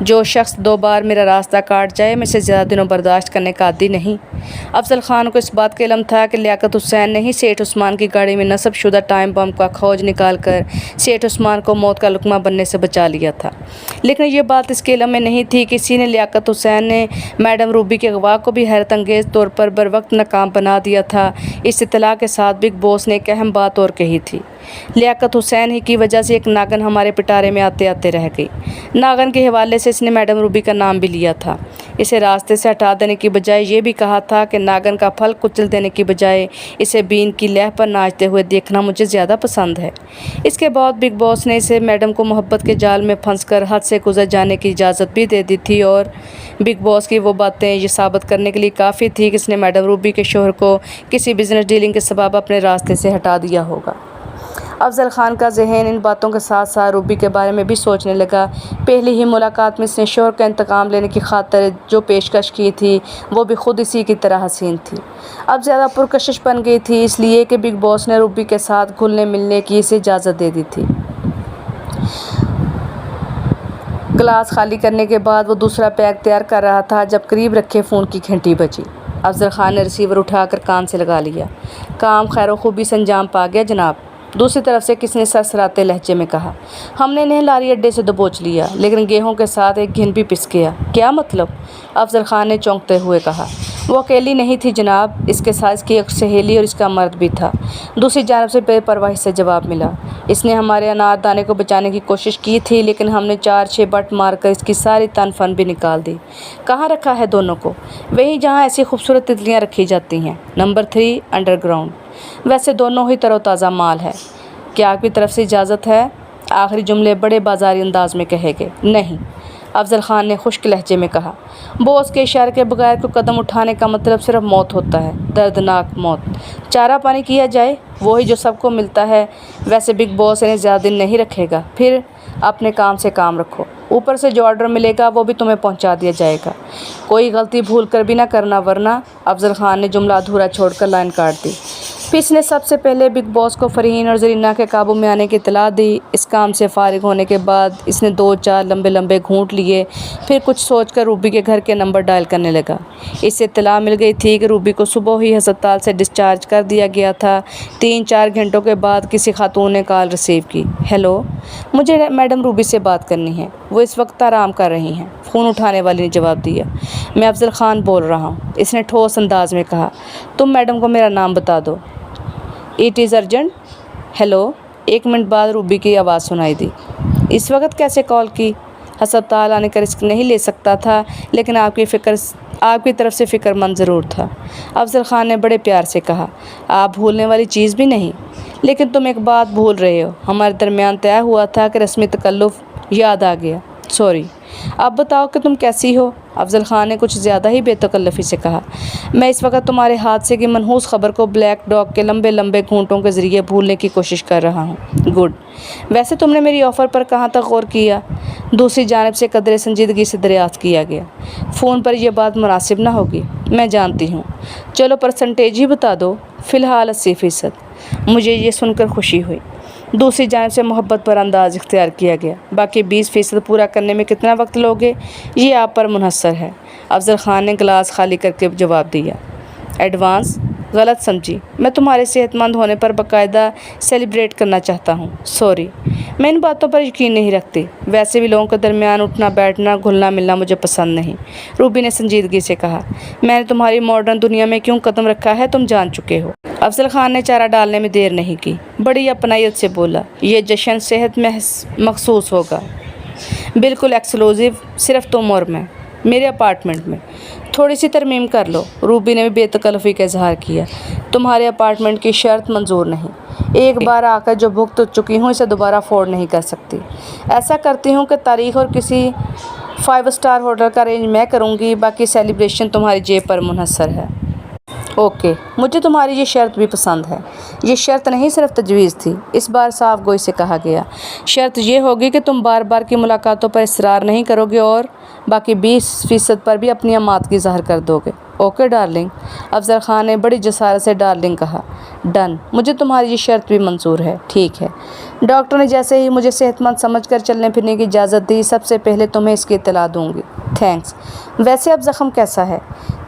जो शख्स 2 बार मेरा रास्ता काट जाए मैं इसे ज़्यादा दिनों बर्दाश्त करने का आदी नहीं। अफजल खान को इस बात का इल्म था कि लियाकत हुसैन ने ही सेठ उस्मान की गाड़ी में नस्ब शुदा टाइम बम का खोज निकाल कर सेठ उस्मान को मौत का लुकमा बनने से बचा लिया था, लेकिन ये बात इसके इल्म में नहीं थी कि किसी ने लियाकत हुसैन ने मैडम रूबी के अगवा को भी हैरत अंगेज़ तौर पर बर वक्त नाकाम बना दिया था। इस इत्तला के साथ बिग बॉस ने एक अहम बात और कही थी, लियाकत हुसैन ही की वजह से एक नागन हमारे पिटारे में आते आते रह गई। नागन के हवाले से इसने मैडम रूबी का नाम भी लिया था। इसे रास्ते से हटा देने की बजाय ये भी कहा था कि नागन का फल कुचल देने की बजाय इसे बीन की लह पर नाचते हुए देखना मुझे ज़्यादा पसंद है। इसके बाद बिग बॉस ने इसे मैडम को मोहब्बत के जाल में फंसकर हद से गुजर जाने की इजाज़त भी दे दी थी और बिग बॉस की वो बातें ये साबित करने के लिए काफ़ी थी कि इसने मैडम रूबी के शोहर को किसी बिज़नेस डीलिंग के सबब अपने रास्ते से हटा दिया होगा। अफजल खान का जहन इन बातों के साथ साथ रूबी के बारे में भी सोचने लगा। पहली ही मुलाकात में इसने शोहर का इंतकाम लेने की खातिर जो पेशकश की थी वो भी खुद इसी की तरह हसीन थी। अब ज़्यादा पुरकशिश बन गई थी इसलिए कि बिग बॉस ने रूबी के साथ घुलने मिलने की इसे इजाज़त दे दी थी। गिलास खाली करने के बाद वो दूसरा पैक तैयार कर रहा था जब करीब रखे फ़ोन की घंटी बजी। अफजल खान ने रिसीवर उठाकर कान से लगा लिया। काम खैर खूबी से अंजाम पा गया जनाब। दूसरी तरफ से किसी ने सरसराते लहजे में कहा, हमने इन्हें लारी अड्डे से दबोच लिया, लेकिन गेहूं के साथ एक घिन भी पिस गया। क्या मतलब? अफजल खान ने चौंकते हुए कहा। वो अकेली नहीं थी जनाब, इसके साथ इसकी एक सहेली और इसका मर्द भी था। दूसरी जानब से बेपरवाही से जवाब मिला। इसने हमारे अनार दाने को बचाने की कोशिश की थी, लेकिन हमने 4-6 बट मारकर इसकी सारी तन फन भी निकाल दी। कहाँ रखा है दोनों को? वही जहाँ ऐसी खूबसूरत तितलियाँ रखी जाती हैं, नंबर 3 अंडरग्राउंड। वैसे दोनों ही तरोताज़ा माल है। क्या आपकी तरफ से इजाज़त है? आखिरी जुमले बड़े बाजारी अंदाज में कहे गए। नहीं, अफजल खान ने खुश्क लहजे में कहा। बॉस के इशारे के बगैर कोई कदम उठाने का मतलब सिर्फ मौत होता है, दर्दनाक मौत। चारा पानी किया जाए, वही जो सबको मिलता है। वैसे बिग बॉस इन्हें ज़्यादा दिन नहीं रखेगा, फिर अपने काम से काम रखो। ऊपर से जो ऑर्डर मिलेगा वो भी तुम्हें पहुंचा दिया जाएगा। कोई गलती भूल कर भी ना करना, वरना। अफजल खान ने जुमला अधूरा छोड़कर लाइन काट दी। फिर इसने सबसे पहले बिग बॉस को फरहीन और जरीना के काबू में आने की इत्तला दी। इस काम से फारिग होने के बाद इसने 2-4 लंबे लंबे घूंट लिए, फिर कुछ सोचकर रूबी के घर के नंबर डायल करने लगा। इससे इत्तला मिल गई थी कि रूबी को सुबह ही अस्पताल से डिस्चार्ज कर दिया गया था। 3-4 घंटों के बाद किसी खातून ने कॉल रिसीव की। हेलो, मुझे मैडम रूबी से बात करनी है, वो इस वक्त आराम कर रही हैं। फ़ोन उठाने वाली ने जवाब दिया। मैं अफजल खान बोल रहा हूँ, इसने ठोस अंदाज में कहा। तुम मैडम को मेरा नाम बता दो। It is urgent. Hello. 1 minute बाद रूबी की आवाज़ सुनाई दी। इस वक्त कैसे कॉल की? अस्पताल आने का रिस्क नहीं ले सकता था, लेकिन आपकी तरफ से फ़िक्रमंद ज़रूर था। अफजल खान ने बड़े प्यार से कहा। आप भूलने वाली चीज़ भी नहीं, लेकिन तुम एक बात भूल रहे हो। हमारे दरमियान तय हुआ था कि रस्मी तकल्लुफ़ याद आ गया। सॉरी। अब बताओ कि तुम कैसी हो? अफजल खान ने कुछ ज़्यादा ही बेतकल्लफ़ी से कहा। मैं इस वक्त तुम्हारे हादसे की मनहूस ख़बर को ब्लैक डॉग के लंबे लंबे घूंटों के ज़रिए भूलने की कोशिश कर रहा हूँ। गुड। वैसे तुमने मेरी ऑफ़र पर कहाँ तक गौर किया? दूसरी जानिब से कदरे संजीदगी से दरियाफ़्त किया गया। फ़ोन पर यह बात मुनासिब ना होगी, मैं जानती हूँ। चलो परसेंटेज ही बता दो। फ़िलहाल 80%। मुझे ये सुनकर खुशी हुई। दूसरी जानिब से मोहब्बत पर अंदाज इख्तियार किया गया। बाकी 20% पूरा करने में कितना वक्त लोगे, ये आप पर मुनहसर है। अफजल खान ने गिलास खाली करके जवाब दिया। एडवांस? गलत समझी। मैं तुम्हारे सेहतमंद होने पर बाकायदा सेलिब्रेट करना चाहता हूँ। सॉरी, मैं इन बातों पर यकीन नहीं रखती। वैसे भी लोगों के दरमियान उठना बैठना घुलना मिलना मुझे पसंद नहीं। रूबी ने संजीदगी से कहा। मैंने तुम्हारी मॉडर्न दुनिया में क्यों कदम रखा है तुम जान चुके हो। अफजल खान ने चारा डालने में देर नहीं की, बड़ी अपनायत से बोला। ये जश्न सेहत में मखसूस होगा, बिल्कुल एक्सक्लूसिव, सिर्फ तुम और मैं, मेरे अपार्टमेंट में। थोड़ी सी तरमीम कर लो। रूबी ने भी बेतकल्लफ़ी का इजहार किया। तुम्हारे अपार्टमेंट की शर्त मंजूर नहीं। एक बार आकर जो भुगत चुकी हूँ इसे दोबारा अफोर्ड नहीं कर सकती। ऐसा करती हूँ कि तारीख़ और किसी 5 स्टार होटल का अरेंज मैं करूँगी, बाकी सेलिब्रेशन तुम्हारी जेब पर मुनहसर है। ओके, मुझे तुम्हारी ये शर्त भी पसंद है। ये शर्त नहीं सिर्फ तजवीज़ थी, इस बार साफ गोई से कहा गया। शर्त ये होगी कि तुम बार बार की मुलाकातों पर इसरार नहीं करोगे और बाकी 20% पर भी अपनी अमादगी ज़ाहिर कर दोगे। ओके डार्लिंग, अफजल खान ने बड़ी जसारत से डार्लिंग कहा। डन, मुझे तुम्हारी ये शर्त भी मंजूर है। ठीक है। डॉक्टर ने जैसे ही मुझे सेहतमंद समझकर चलने फिरने की इजाज़त दी, सबसे पहले तुम्हें इसकी इत्तला दूंगी। थैंक्स। वैसे अब ज़ख्म कैसा है?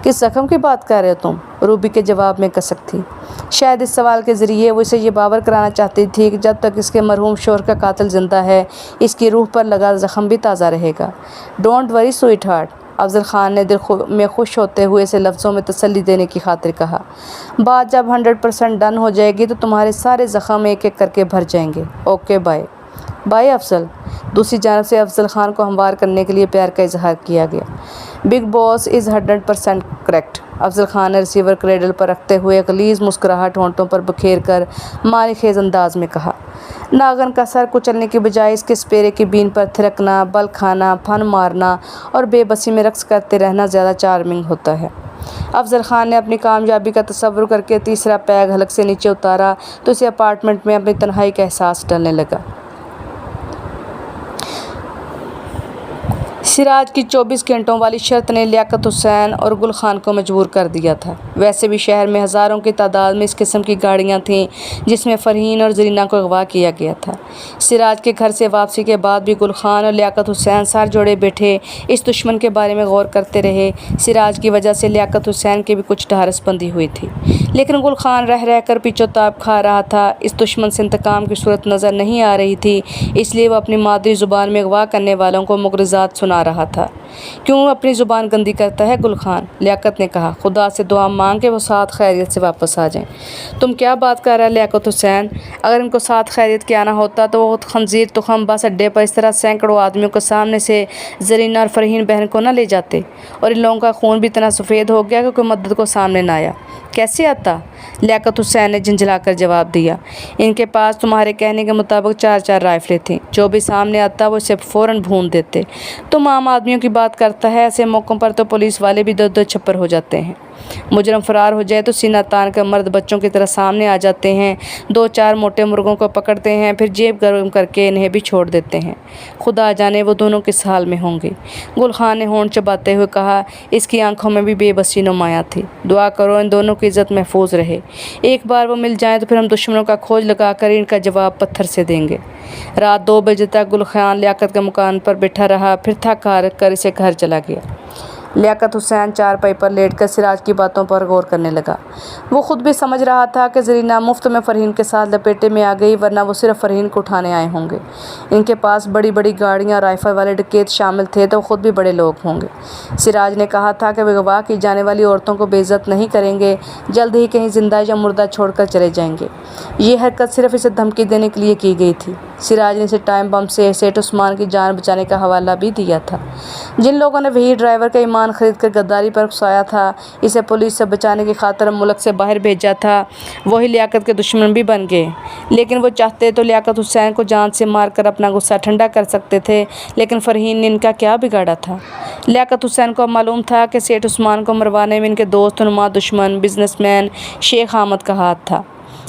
किस ज़ख्म की बात कर रहे हो तुम? रूबी के जवाब में कसक थी। शायद इस सवाल के ज़रिए वो इसे ये बावर कराना चाहती थी कि जब तक इसके मरहूम शोहर का कातिल ज़िंदा है, इसकी रूह पर लगा ज़ख्म भी ताज़ा रहेगा। Don't worry sweet heart, Afzal Khan ने दिल में खुश होते हुए इसे लफ्ज़ों में तसल्ली देने की खातिर कहा। बात जब 100% डन हो जाएगी तो तुम्हारे सारे ज़ख्म एक एक करके भर जाएंगे। Okay bye. बाय अफजल। दूसरी जानब से अफजल खान को हमवार करने के लिए प्यार का इजहार किया गया। Big boss is 100% correct, Afzal Khan ने रिसीवर क्रेडल पर रखते हुए गलीज़ मुस्कुराहट होंठों पर बखेर कर मारी खेज अंदाज में कहा। नागन का सर कुचलने की बजाय इसके स्पेरे की बीन पर थिरकना, बल खाना, फन मारना और बेबसी में रक्स करते रहना ज़्यादा चार्मिंग होता है। अफजल खान ने अपनी कामयाबी का तसव्वुर करके तीसरा पैग हलक से नीचे उतारा तो इसे अपार्टमेंट में अपनी तन्हाई का एहसास डलने लगा। सिराज की 24 घंटों वाली शर्त ने लियाकत हुसैन और गुल खान को मजबूर कर दिया था। वैसे भी शहर में हज़ारों की तादाद में इस किस्म की गाड़ियां थीं जिसमें फ़रहीन और ज़रीना को अगवा किया गया था। सिराज के घर से वापसी के बाद भी गुल खान और लियाकत हुसैन सर जोड़े बैठे इस दुश्मन के बारे में गौर करते रहे। सिराज की वजह से लियाकत हुसैन की भी कुछ ढारसबंदी हुई थी, लेकिन गुल खान रह रह कर पीछोताप खा रहा था। इस दुश्मन से इंतकाम की सूरत नज़र नहीं आ रही थी, इसलिए वह अपनी मादरी ज़ुबान में अगवा करने वालों को मुग़रिज़ात सुना रहा था। क्यों अपनी ज़ुबान गंदी करता है गुल खान? लियाकत ने कहा। खुदा से दुआ मांग के वो साथ खैरियत से वापस आ जाएं। तुम क्या बात कर रहा है लियाकत हुसैन? अगर इनको साथ खैरियत के आना होता तो वो खंजीर तुखम बस अड्डे पर इस तरह सैकड़ों आदमियों को सामने से ज़रीना और फ़रहीन बहन को ना ले जाते, और इन लोगों का खून भी इतना सफ़ेद हो गया कि कोई मदद को सामने ना आया। कैसे आता? लियाकत हुसैन ने झंझलाकर जवाब दिया। इनके पास तुम्हारे कहने के मुताबिक 4-4 राइफलें थीं। जो भी सामने आता वो इसे फ़ौरन भून देते। तुम आम आदमियों की बात करता है, ऐसे मौक़ों पर तो पुलिस वाले भी 2-2 छप्पर हो जाते हैं। मुजरम फ़रार हो जाए तो सीना तान कर मर्द बच्चों की तरह सामने आ जाते हैं, 2-4 मोटे मुर्गों को पकड़ते हैं, फिर जेब गर्म करके इन्हें भी छोड़ देते हैं। खुदा जाने वो दोनों किस हाल में होंगे। गुल खान ने होंठ चबाते हुए कहा। इसकी आंखों में भी बेबसी नुमायाँ थी। दुआ करो इन दोनों की इज़्ज़त महफूज रहे। एक बार वो मिल जाएं तो फिर हम दुश्मनों का खोज लगा कर इनका जवाब पत्थर से देंगे। रात 2 बजे तक गुल खान लियाकत के मकान पर बैठा रहा, फिर थक हार कर इसे घर चला गया। लियाकत हुसैन चारपाई पर लेटकर सिराज की बातों पर गौर करने लगा। वो खुद भी समझ रहा था कि ज़रीना मुफ्त में फ़रहीन के साथ लपेटे में आ गई, वरना वो सिर्फ फ़रहीन को उठाने आए होंगे। इनके पास बड़ी बड़ी गाड़ियाँ, राइफल वाले डकैत शामिल थे, तो खुद भी बड़े लोग होंगे। सिराज ने कहा था कि वे अगवा की जाने वाली औरतों को बेइज्जत नहीं करेंगे, जल्द ही कहीं जिंदा या मुर्दा छोड़कर चले जाएंगे। ये हरकत सिर्फ इसे धमकी देने के लिए की गई थी। सिराज ने इसे टाइम बम से सेठ उस्मान की जान बचाने का हवाला भी दिया था। जिन लोगों ने वही ड्राइवर का ईमान खरीद कर गद्दारी पर उकसाया था, इसे पुलिस से बचाने की खातिर मुल्क से बाहर भेजा था, वही लियाकत के दुश्मन भी बन गए। लेकिन वो चाहते तो लियाकत हुसैन को जान से मार कर अपना गुस्सा ठंडा कर सकते थे, लेकिन फ़रहीन ने इनका क्या बिगाड़ा था? लियाकत हुसैन को मालूम था कि सेठ उस्मान को मरवाने में इनके दोस्त नुमा दुश्मन बिजनेसमैन शेख अहमद का हाथ था।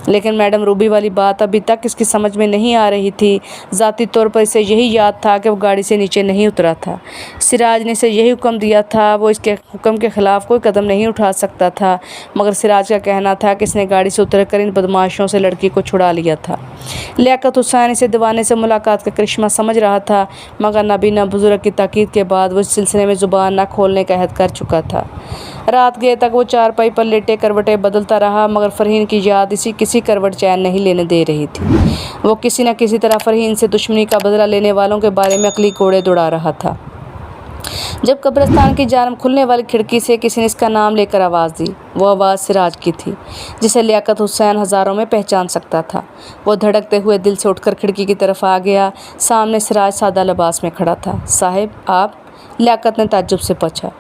लेकिन मैडम रूबी वाली बात अभी तक इसकी समझ में नहीं आ रही थी। ज़ाती तौर पर इसे यही याद था कि वो गाड़ी से नीचे नहीं उतरा था। सिराज ने इसे यही हुक्म दिया था, वो इसके हुक्म के ख़िलाफ़ कोई कदम नहीं उठा सकता था, मगर सिराज का कहना था कि इसने गाड़ी से उतर कर इन बदमाशों से लड़की को छुड़ा लिया था। लियाकत हुसैन इसे दीवाने से मुलाकात का करिश्मा समझ रहा था, मगर नाबीना बुजुर्ग की ताकीद के बाद वो इस सिलसिले में ज़ुबान न खोलने का अहद कर चुका था। रात गए तक वो चारपाई पर लेटे करवटें बदलता रहा, मगर फ़रहीन की याद इसी किसी करवट चैन नहीं लेने दे रही थी। वो किसी न किसी तरह फ़रहीन से दुश्मनी का बदला लेने वालों के बारे में अकली कोड़े दौड़ा रहा था। जब कब्रिस्तान की जानब खुलने वाली खिड़की से किसी ने इसका नाम लेकर आवाज़ दी, वो आवाज़ सिराज की थी, जिसे लियाकत हुसैन हज़ारों में पहचान सकता था। वो धड़कते हुए दिल से उठकर खिड़की की तरफ आ गया। सामने सिराज सादा लिबास में खड़ा था। साहिब आप? लियाकत ने ताज्जुब से पूछा।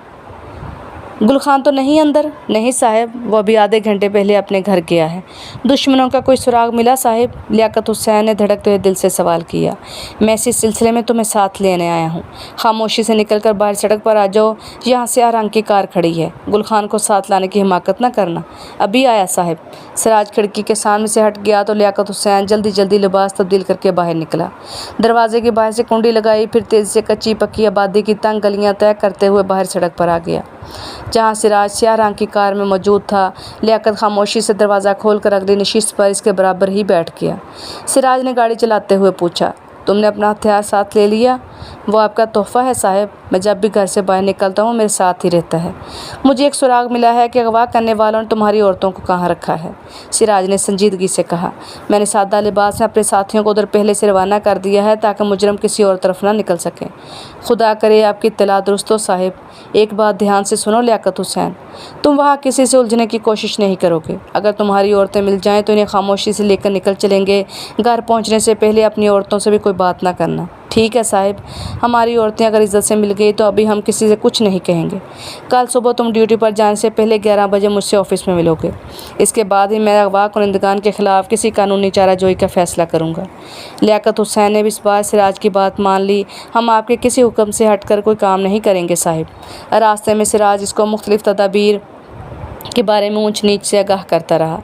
گل خان تو نہیں اندر؟ نہیں صاحب، وہ ابھی آدھے گھنٹے پہلے اپنے گھر گیا ہے۔ دشمنوں کا کوئی سراغ ملا صاحب؟ لیاقت حسین نے دھڑکتے ہوئے دل سے سوال کیا۔ میں اسی سلسلے میں تمہیں ساتھ لینے آیا ہوں۔ خاموشی سے نکل کر باہر سڑک پر آ جاؤ، یہاں سیاہ رنگ کی کار کھڑی ہے۔ گل خان کو ساتھ لانے کی حماقت نہ کرنا۔ ابھی آیا صاحب۔ سراج کھڑکی کے سامنے سے ہٹ گیا تو لیاقت حسین جلدی جلدی لباس تبدیل کر کے باہر نکلا۔ دروازے کے باہر سے کنڈی لگائی، پھر تیزی سے کچی پکی آبادی کی تنگ گلیاں طے کرتے ہوئے باہر سڑک پر آ گیا، جہاں سراج سیاہ رنگ کی کار میں موجود تھا۔ لیاقت خاموشی سے دروازہ کھول کر اگلی نشست پر اس کے برابر ہی بیٹھ گیا۔ سراج نے گاڑی چلاتے ہوئے پوچھا، تم نے اپنا ہتھیار ساتھ لے لیا؟ وہ آپ کا تحفہ ہے صاحب، میں جب بھی گھر سے باہر نکلتا ہوں میرے ساتھ ہی رہتا ہے۔ مجھے ایک سراغ ملا ہے کہ اغوا کرنے والوں نے تمہاری عورتوں کو کہاں رکھا ہے۔ سراج نے سنجیدگی سے کہا، میں نے سادہ لباس میں اپنے ساتھیوں کو ادھر پہلے سے روانہ کر دیا ہے تاکہ مجرم کسی اور طرف نہ نکل سکیں۔ خدا کرے آپ کی اطلاع درست ہو صاحب۔ ایک بات دھیان سے سنو لیاقت حسین، تم وہاں کسی سے الجھنے کی کوشش نہیں کرو گے۔ اگر تمہاری عورتیں مل جائیں تو انہیں خاموشی سے لے کر نکل چلیں گے۔ گھر پہنچنے سے پہلے اپنی عورتوں سے بھی کوئی بات نہ کرنا۔ ٹھیک ہے صاحب، ہماری عورتیں اگر عزت سے مل گئی تو ابھی ہم کسی سے کچھ نہیں کہیں گے۔ کل صبح تم ڈیوٹی پر جانے سے پہلے 11 بجے مجھ سے آفس میں ملو گے۔ اس کے بعد ہی میں اغوا کنندگان کے خلاف کسی قانونی چارہ جوئی کا فیصلہ کروں گا۔ لیاقت حسین نے بھی اس بار سراج کی بات مان لی۔ ہم آپ کے کسی حکم سے ہٹ کر کوئی کام نہیں کریں گے صاحب۔ راستے میں سراج اس کو مختلف تدابیر کے بارے میں اونچ نیچ سے آگاہ کرتا رہا۔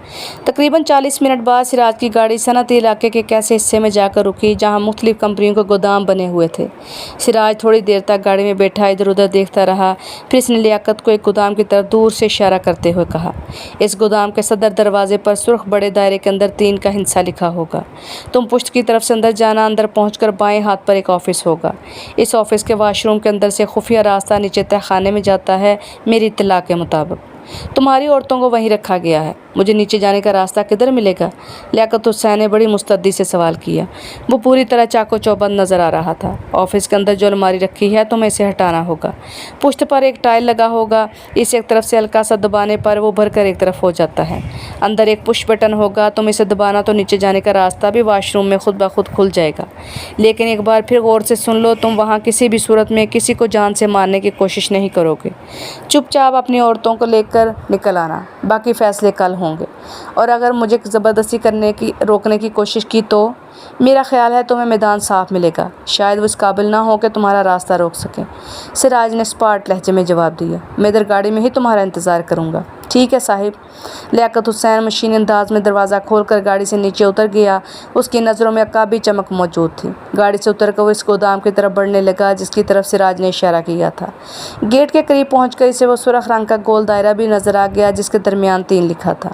تقریباً 40 منٹ بعد سراج کی گاڑی صنعتی علاقے کے ایسے حصے میں جا کر رکی جہاں مختلف کمپنیوں کے گودام بنے ہوئے تھے۔ سراج تھوڑی دیر تک گاڑی میں بیٹھا ادھر ادھر دیکھتا رہا، پھر اس نے لیاقت کو ایک گودام کی طرف دور سے اشارہ کرتے ہوئے کہا، اس گودام کے صدر دروازے پر سرخ بڑے دائرے کے اندر 3 کا ہندسہ لکھا ہوگا۔ تم پشت کی طرف سے اندر جانا، اندر پہنچ کر بائیں ہاتھ پر ایک آفس ہوگا۔ اس آفس کے واش روم کے اندر سے خفیہ راستہ نیچے تہہ خانے میں جاتا ہے۔ میری اطلاع کے مطابق تمہاری عورتوں کو وہیں رکھا گیا ہے۔ مجھے نیچے جانے کا راستہ کدھر ملے گا؟ لیاقت حسین نے بڑی مستعدی سے سوال کیا۔ وہ پوری طرح چاقو چوبند نظر آ رہا تھا۔ آفس کے اندر جو الماری رکھی ہے تمہیں اسے ہٹانا ہوگا۔ پشت پر ایک ٹائل لگا ہوگا، اس ایک طرف سے ہلکا سا دبانے پر وہ بھر کر ایک طرف ہو جاتا ہے۔ اندر ایک پش بٹن ہوگا، تم اسے دبانا تو نیچے جانے کا راستہ بھی واش روم میں خود بخود کھل جائے گا۔ لیکن ایک بار پھر غور سے سن لو، تم وہاں کسی بھی صورت میں کسی کو جان سے مارنے کی کوشش نہیں کرو گے۔ چپ چاپ اپنی عورتوں کو لے کر نکل آنا، باقی فیصلے کل ہوں گے۔ اور اگر مجھے زبردستی روکنے کی کوشش کی تو میرا خیال ہے تمہیں میدان صاف ملے گا، شاید وہ اس قابل نہ ہو کہ تمہارا راستہ روک سکیں۔ سراج نے اسپاٹ لہجے میں جواب دیا، میں ادھر گاڑی میں ہی تمہارا انتظار کروں گا۔ ٹھیک ہے صاحب۔ لیاقت حسین مشین انداز میں دروازہ کھول کر گاڑی سے نیچے اتر گیا۔ اس کی نظروں میں عقابی چمک موجود تھی۔ گاڑی سے اتر کر وہ اس گودام کی طرف بڑھنے لگا جس کی طرف سراج نے اشارہ کیا تھا۔ گیٹ کے قریب پہنچ کر اسے وہ سرخ رنگ کا گول دائرہ بھی نظر آ گیا جس کے درمیان 3 لکھا تھا۔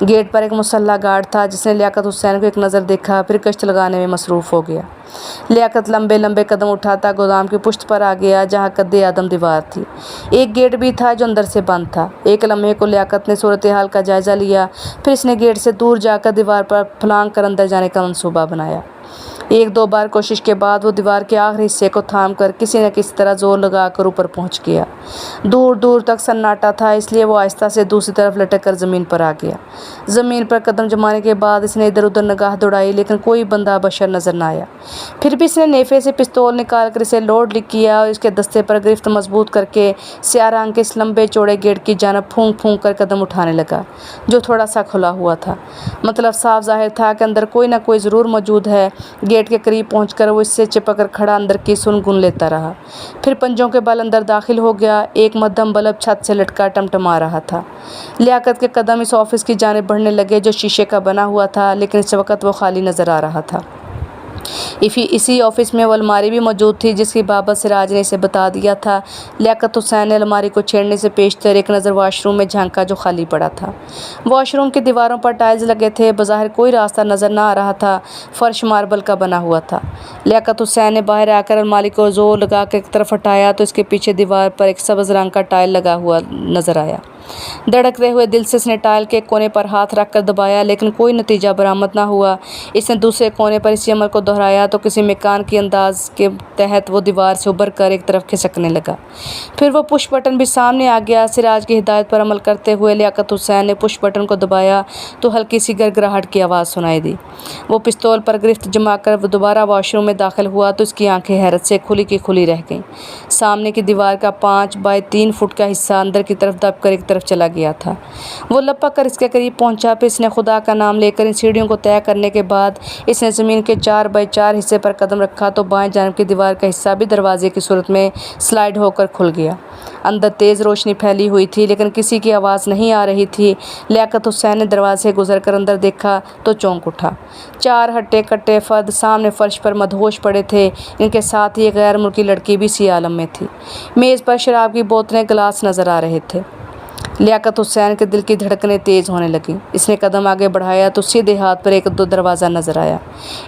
گیٹ پر ایک مسلح گارڈ تھا جس نے لیاقت حسین کو ایک نظر دیکھا، پھر گشت لگانے میں مصروف ہو گیا۔ لیاقت لمبے لمبے قدم اٹھاتا گودام کی پشت پر آ گیا جہاں قد آدم دیوار تھی۔ ایک گیٹ بھی تھا جو اندر سے بند تھا۔ ایک لمحے کو لیاقت نے صورتحال کا جائزہ لیا، پھر اس نے گیٹ سے دور جا کر دیوار پر پھلانگ کر اندر جانے کا منصوبہ بنایا۔ 1-2 بار کوشش کے بعد وہ دیوار کے آخری حصے کو تھام کر کسی نہ کسی طرح زور لگا کر اوپر پہنچ گیا۔ دور دور تک سناٹا تھا، اس لیے وہ آہستہ سے دوسری طرف لٹک کر زمین پر آ گیا۔ زمین پر قدم جمانے کے بعد اس نے ادھر ادھر نگاہ دوڑائی لیکن کوئی بندہ بشر نظر نہ آیا۔ پھر بھی اس نے نیفے سے پستول نکال کر اسے لوڈ کیا اور اس کے دستے پر گرفت مضبوط کر کے سیاہ رنگ کے اس لمبے چوڑے گیٹ کی جانب پھونک پھونک کر قدم اٹھانے لگا جو تھوڑا سا کھلا ہوا تھا۔ مطلب صاف ظاہر تھا کہ اندر کوئی نہ کوئی ضرور موجود ہے۔ گیٹ کے قریب پہنچ کر وہ اس سے چپک کر کھڑا اندر کی سن گن لیتا رہا، پھر پنجوں کے بل اندر داخل ہو گیا۔ ایک مدھم بلب چھت سے لٹکا ٹمٹما رہا تھا۔ لیاقت کے قدم اس آفس کی جانب بڑھنے لگے جو شیشے کا بنا ہوا تھا، لیکن اس وقت وہ خالی نظر آ رہا تھا۔ اسی آفس میں وہ الماری بھی موجود تھی جس کی بابت سراج نے اسے بتا دیا تھا۔ لیاقت حسین نے الماری کو چھیڑنے سے پیشتر ایک نظر واش روم میں جھانکا جو خالی پڑا تھا۔ واش روم کی دیواروں پر ٹائلز لگے تھے، بظاہر کوئی راستہ نظر نہ آ رہا تھا۔ فرش ماربل کا بنا ہوا تھا۔ لیاقت حسین نے باہر آ کر الماری کو زور لگا کر ایک طرف ہٹایا تو اس کے پیچھے دیوار پر ایک سبز رنگ کا ٹائل لگا ہوا نظر آیا۔ धड़कते हुए दिल से उसने टाइल के कोने पर हाथ रखकर दबाया, लेकिन कोई नतीजा बरामद ना हुआ। इसने दूसरे कोने पर इसी अमल को दोहराया तो किसी मेकान के अंदाज के तहत वो दीवार से उबर कर एक तरफ खिसकने लगा। फिर वो पुश बटन भी सामने आ गया। सिराज की हिदायत पर अमल करते हुए लियाकत हुसैन ने पुश बटन को दबाया तो हल्की सी गड़गड़ाहट की आवाज़ सुनाई दी। वो पिस्तौल पर गिरफ्त जमाकर वो दोबारा वॉशरूम में दाखिल हुआ तो उसकी आंखें हैरत से खुली की खुली रह गईं। सामने की दीवार का 5 बाय 3 फुट का हिस्सा अंदर की तरफ दबकर एक तरफ चला गया था। वो लपक कर इसके करीब पहुंचा। फिर इसने खुदा का नाम लेकर इन सीढ़ियों को तय करने के बाद इसने ज़मीन के 4 बाय 4 हिस्से पर कदम रखा तो बाएं जानब की दीवार का हिस्सा भी दरवाजे की सूरत में स्लाइड होकर खुल गया। अंदर तेज़ रोशनी फैली हुई थी, लेकिन किसी की आवाज़ नहीं आ रही थी। लियाकत हुसैन ने दरवाजे से गुजर कर अंदर देखा तो चौंक उठा। 4 हट्टे कट्टे फर्द सामने फर्श पर मदहोश पड़े थे। इनके साथ ही एक गैर मुल्की लड़की भी इसी आलम में थी। मेज़ पर शराब की बोतलें, गिलास नज़र आ रहे थे। लियाकत हुसैन के दिल की धड़कनें तेज़ होने लगीं। इसने कदम आगे बढ़ाया तो सीधे हाथ पर एक दो दरवाज़ा नज़र आया।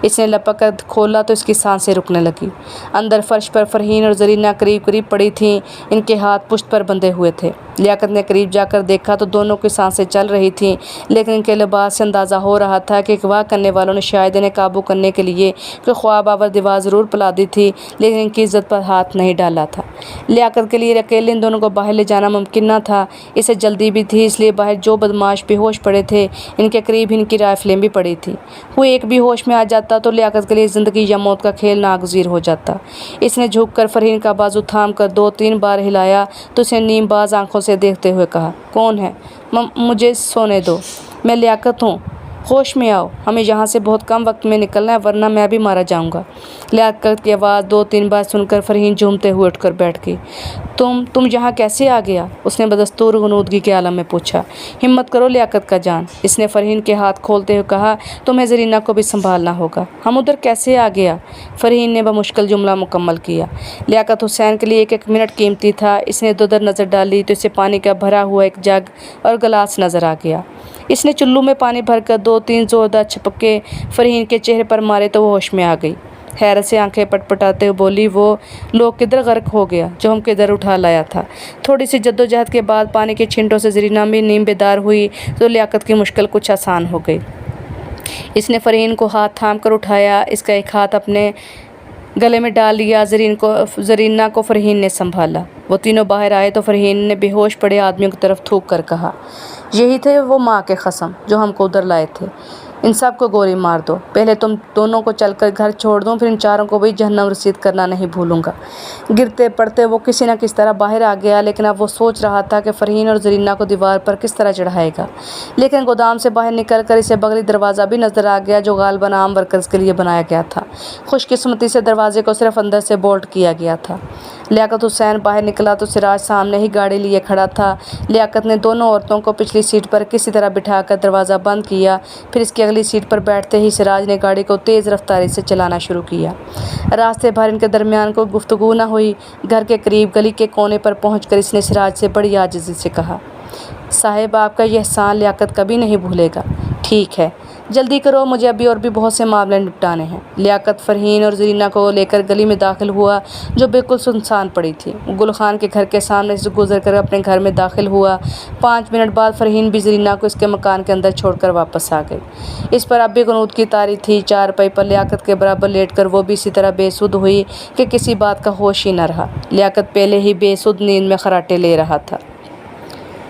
इसने लपक कर खोला तो इसकी सांसें रुकने लगी। अंदर फर्श पर फरहीन और जरीना करीब करीब पड़ी थीं। इनके हाथ पुश्त पर बंधे हुए थे। लियाकत ने करीब जाकर देखा तो दोनों की सांसें चल रही थीं, लेकिन इनके लिबास से अंदाज़ा हो रहा था कि अगवा करने वालों ने शायद इन्हें काबू करने के लिए कोई ख्वाब आवर दीवार ज़रूर पिला दी थी, लेकिन इनकी इज्जत पर हाथ नहीं डाला था। लियाकत के लिए अकेले इन दोनों को बाहर ले जाना मुमकिन न था। इसे जल्दी भी थी, इसलिए बाहर जो बदमाश बेहोश पड़े थे इनके करीब इनकी राइफलें भी पड़ी थी। वो एक भी होश में आ जाता तो लियाकत के लिए ज़िंदगी या मौत का खेल नागुज़ीर हो जाता। इसने झुककर फरहीन का बाजू थाम कर 2-3 बार हिलाया तो उसने नीमबाज आंखों से देखते हुए कहा, कौन है? मुझे सोने दो, मैं लियाकत हूँ। होश में आओ, हमें यहाँ से बहुत कम वक्त में निकलना है, वरना मैं भी मारा जाऊँगा। लियाकत की आवाज़ 2-3 बार सुनकर फरहीन झूमते हुए उठकर बैठ गई। तुम यहाँ कैसे आ गया? उसने बदस्तूर गनूदगी के आलम में पूछा। हिम्मत करो लियाकत का जान, इसने फरहीन के हाथ खोलते हुए कहा। तुम्हें ज़रीना को भी संभालना होगा। हम उधर कैसे आ गया? फरहीन ने बमुश्किल जुमला मुकम्मल किया। लियाकत हुसैन के लिए एक मिनट कीमती था। इसने इधर नज़र डाली तो इसे पानी का भरा हुआ एक जग और गिलास नज़र आ गया। इसने चुल्लू में पानी भरकर 2-3 ज़ोरदार झपके फरहीन के चेहरे पर मारे तो वो होश में आ गई। हैरत से आंखें पटपटाते हुए बोली, वो लोग किधर गर्क हो गया जो हम किधर उठा लाया था। थोड़ी सी जद्दोजहद के बाद पानी के छिंटों से ज़रीना भी नीम बेदार हुई तो लियाकत की मुश्किल कुछ आसान हो गई। इसने फरहीन को हाथ थाम कर उठाया। इसका एक हाथ अपने गले में डाल लिया। ज़रीना को फरहीन ने संभाला। वो तीनों बाहर आए तो फरहीन ने बेहोश पड़े आदमियों की तरफ थूक कर कहा, यही थे वो माँ के कसम जो हमको उधर लाए थे। इन सब को गोली मार दो। पहले तुम दोनों को चलकर घर छोड़ दूं, फिर इन चारों को भी जहन्नम रसीद करना नहीं भूलूंगा। गिरते पड़ते वो किसी न किस तरह बाहर आ गया, लेकिन अब वो सोच रहा था कि फरहीन और ज़रीना को दीवार पर किस तरह चढ़ाएगा। लेकिन गोदाम से बाहर निकल कर इसे बगली दरवाज़ा भी नज़र आ गया जो गालबन आम वर्कर्स के लिए बनाया गया था। खुशकिस्मती से दरवाजे को सिर्फ अंदर से बोल्ट किया गया था। लियाकत हुसैन बाहर निकला तो सिराज सामने ही गाड़ी लिए खड़ा था। लियाकत ने दोनों औरतों को पिछली सीट पर किसी तरह बिठाकर दरवाज़ा बंद किया। फिर इसकी अगली सीट पर बैठते ही सिराज ने गाड़ी को तेज़ रफ्तारी से चलाना शुरू किया। रास्ते भर इनके दरमियान कोई गुफ्तगू न हुई। घर के करीब गली के कोने पर पहुंचकर इसने सिराज से बड़ी आजिज़ी से कहा, साहिब आपका यह एहसान लियाकत कभी नहीं भूलेगा। ठीक है, जल्दी करो, मुझे अभी और भी बहुत से मामले निपटाने हैं। लियाकत फरहीन और ज़रीना को लेकर गली में दाखिल हुआ जो बिल्कुल सुनसान पड़ी थी। गुल खान के घर के सामने से गुजर कर अपने घर में दाखिल हुआ। 5 मिनट बाद फरहीन भी ज़रीना को इसके मकान के अंदर छोड़कर वापस आ गई। इस पर अब भी गनूद की तारी थी। चारपाई पर लियाकत के बराबर लेट कर वो भी इसी तरह बेसुध हुई कि किसी बात का होश ही न रहा। लियाकत पहले ही बेसुध नींद में खराटे ले रहा था।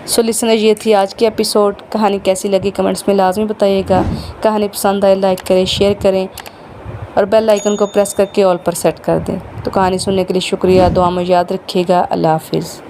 सो लिसनर, ये थी आज की एपिसोड। कहानी कैसी लगी कमेंट्स में लाजमी बताइएगा। कहानी पसंद आए लाइक करें, शेयर करें और बेल आइकन को प्रेस करके ऑल पर सेट कर दें। तो कहानी सुनने के लिए शुक्रिया। दुआ में याद रखिएगा। अल्लाह हाफिज़।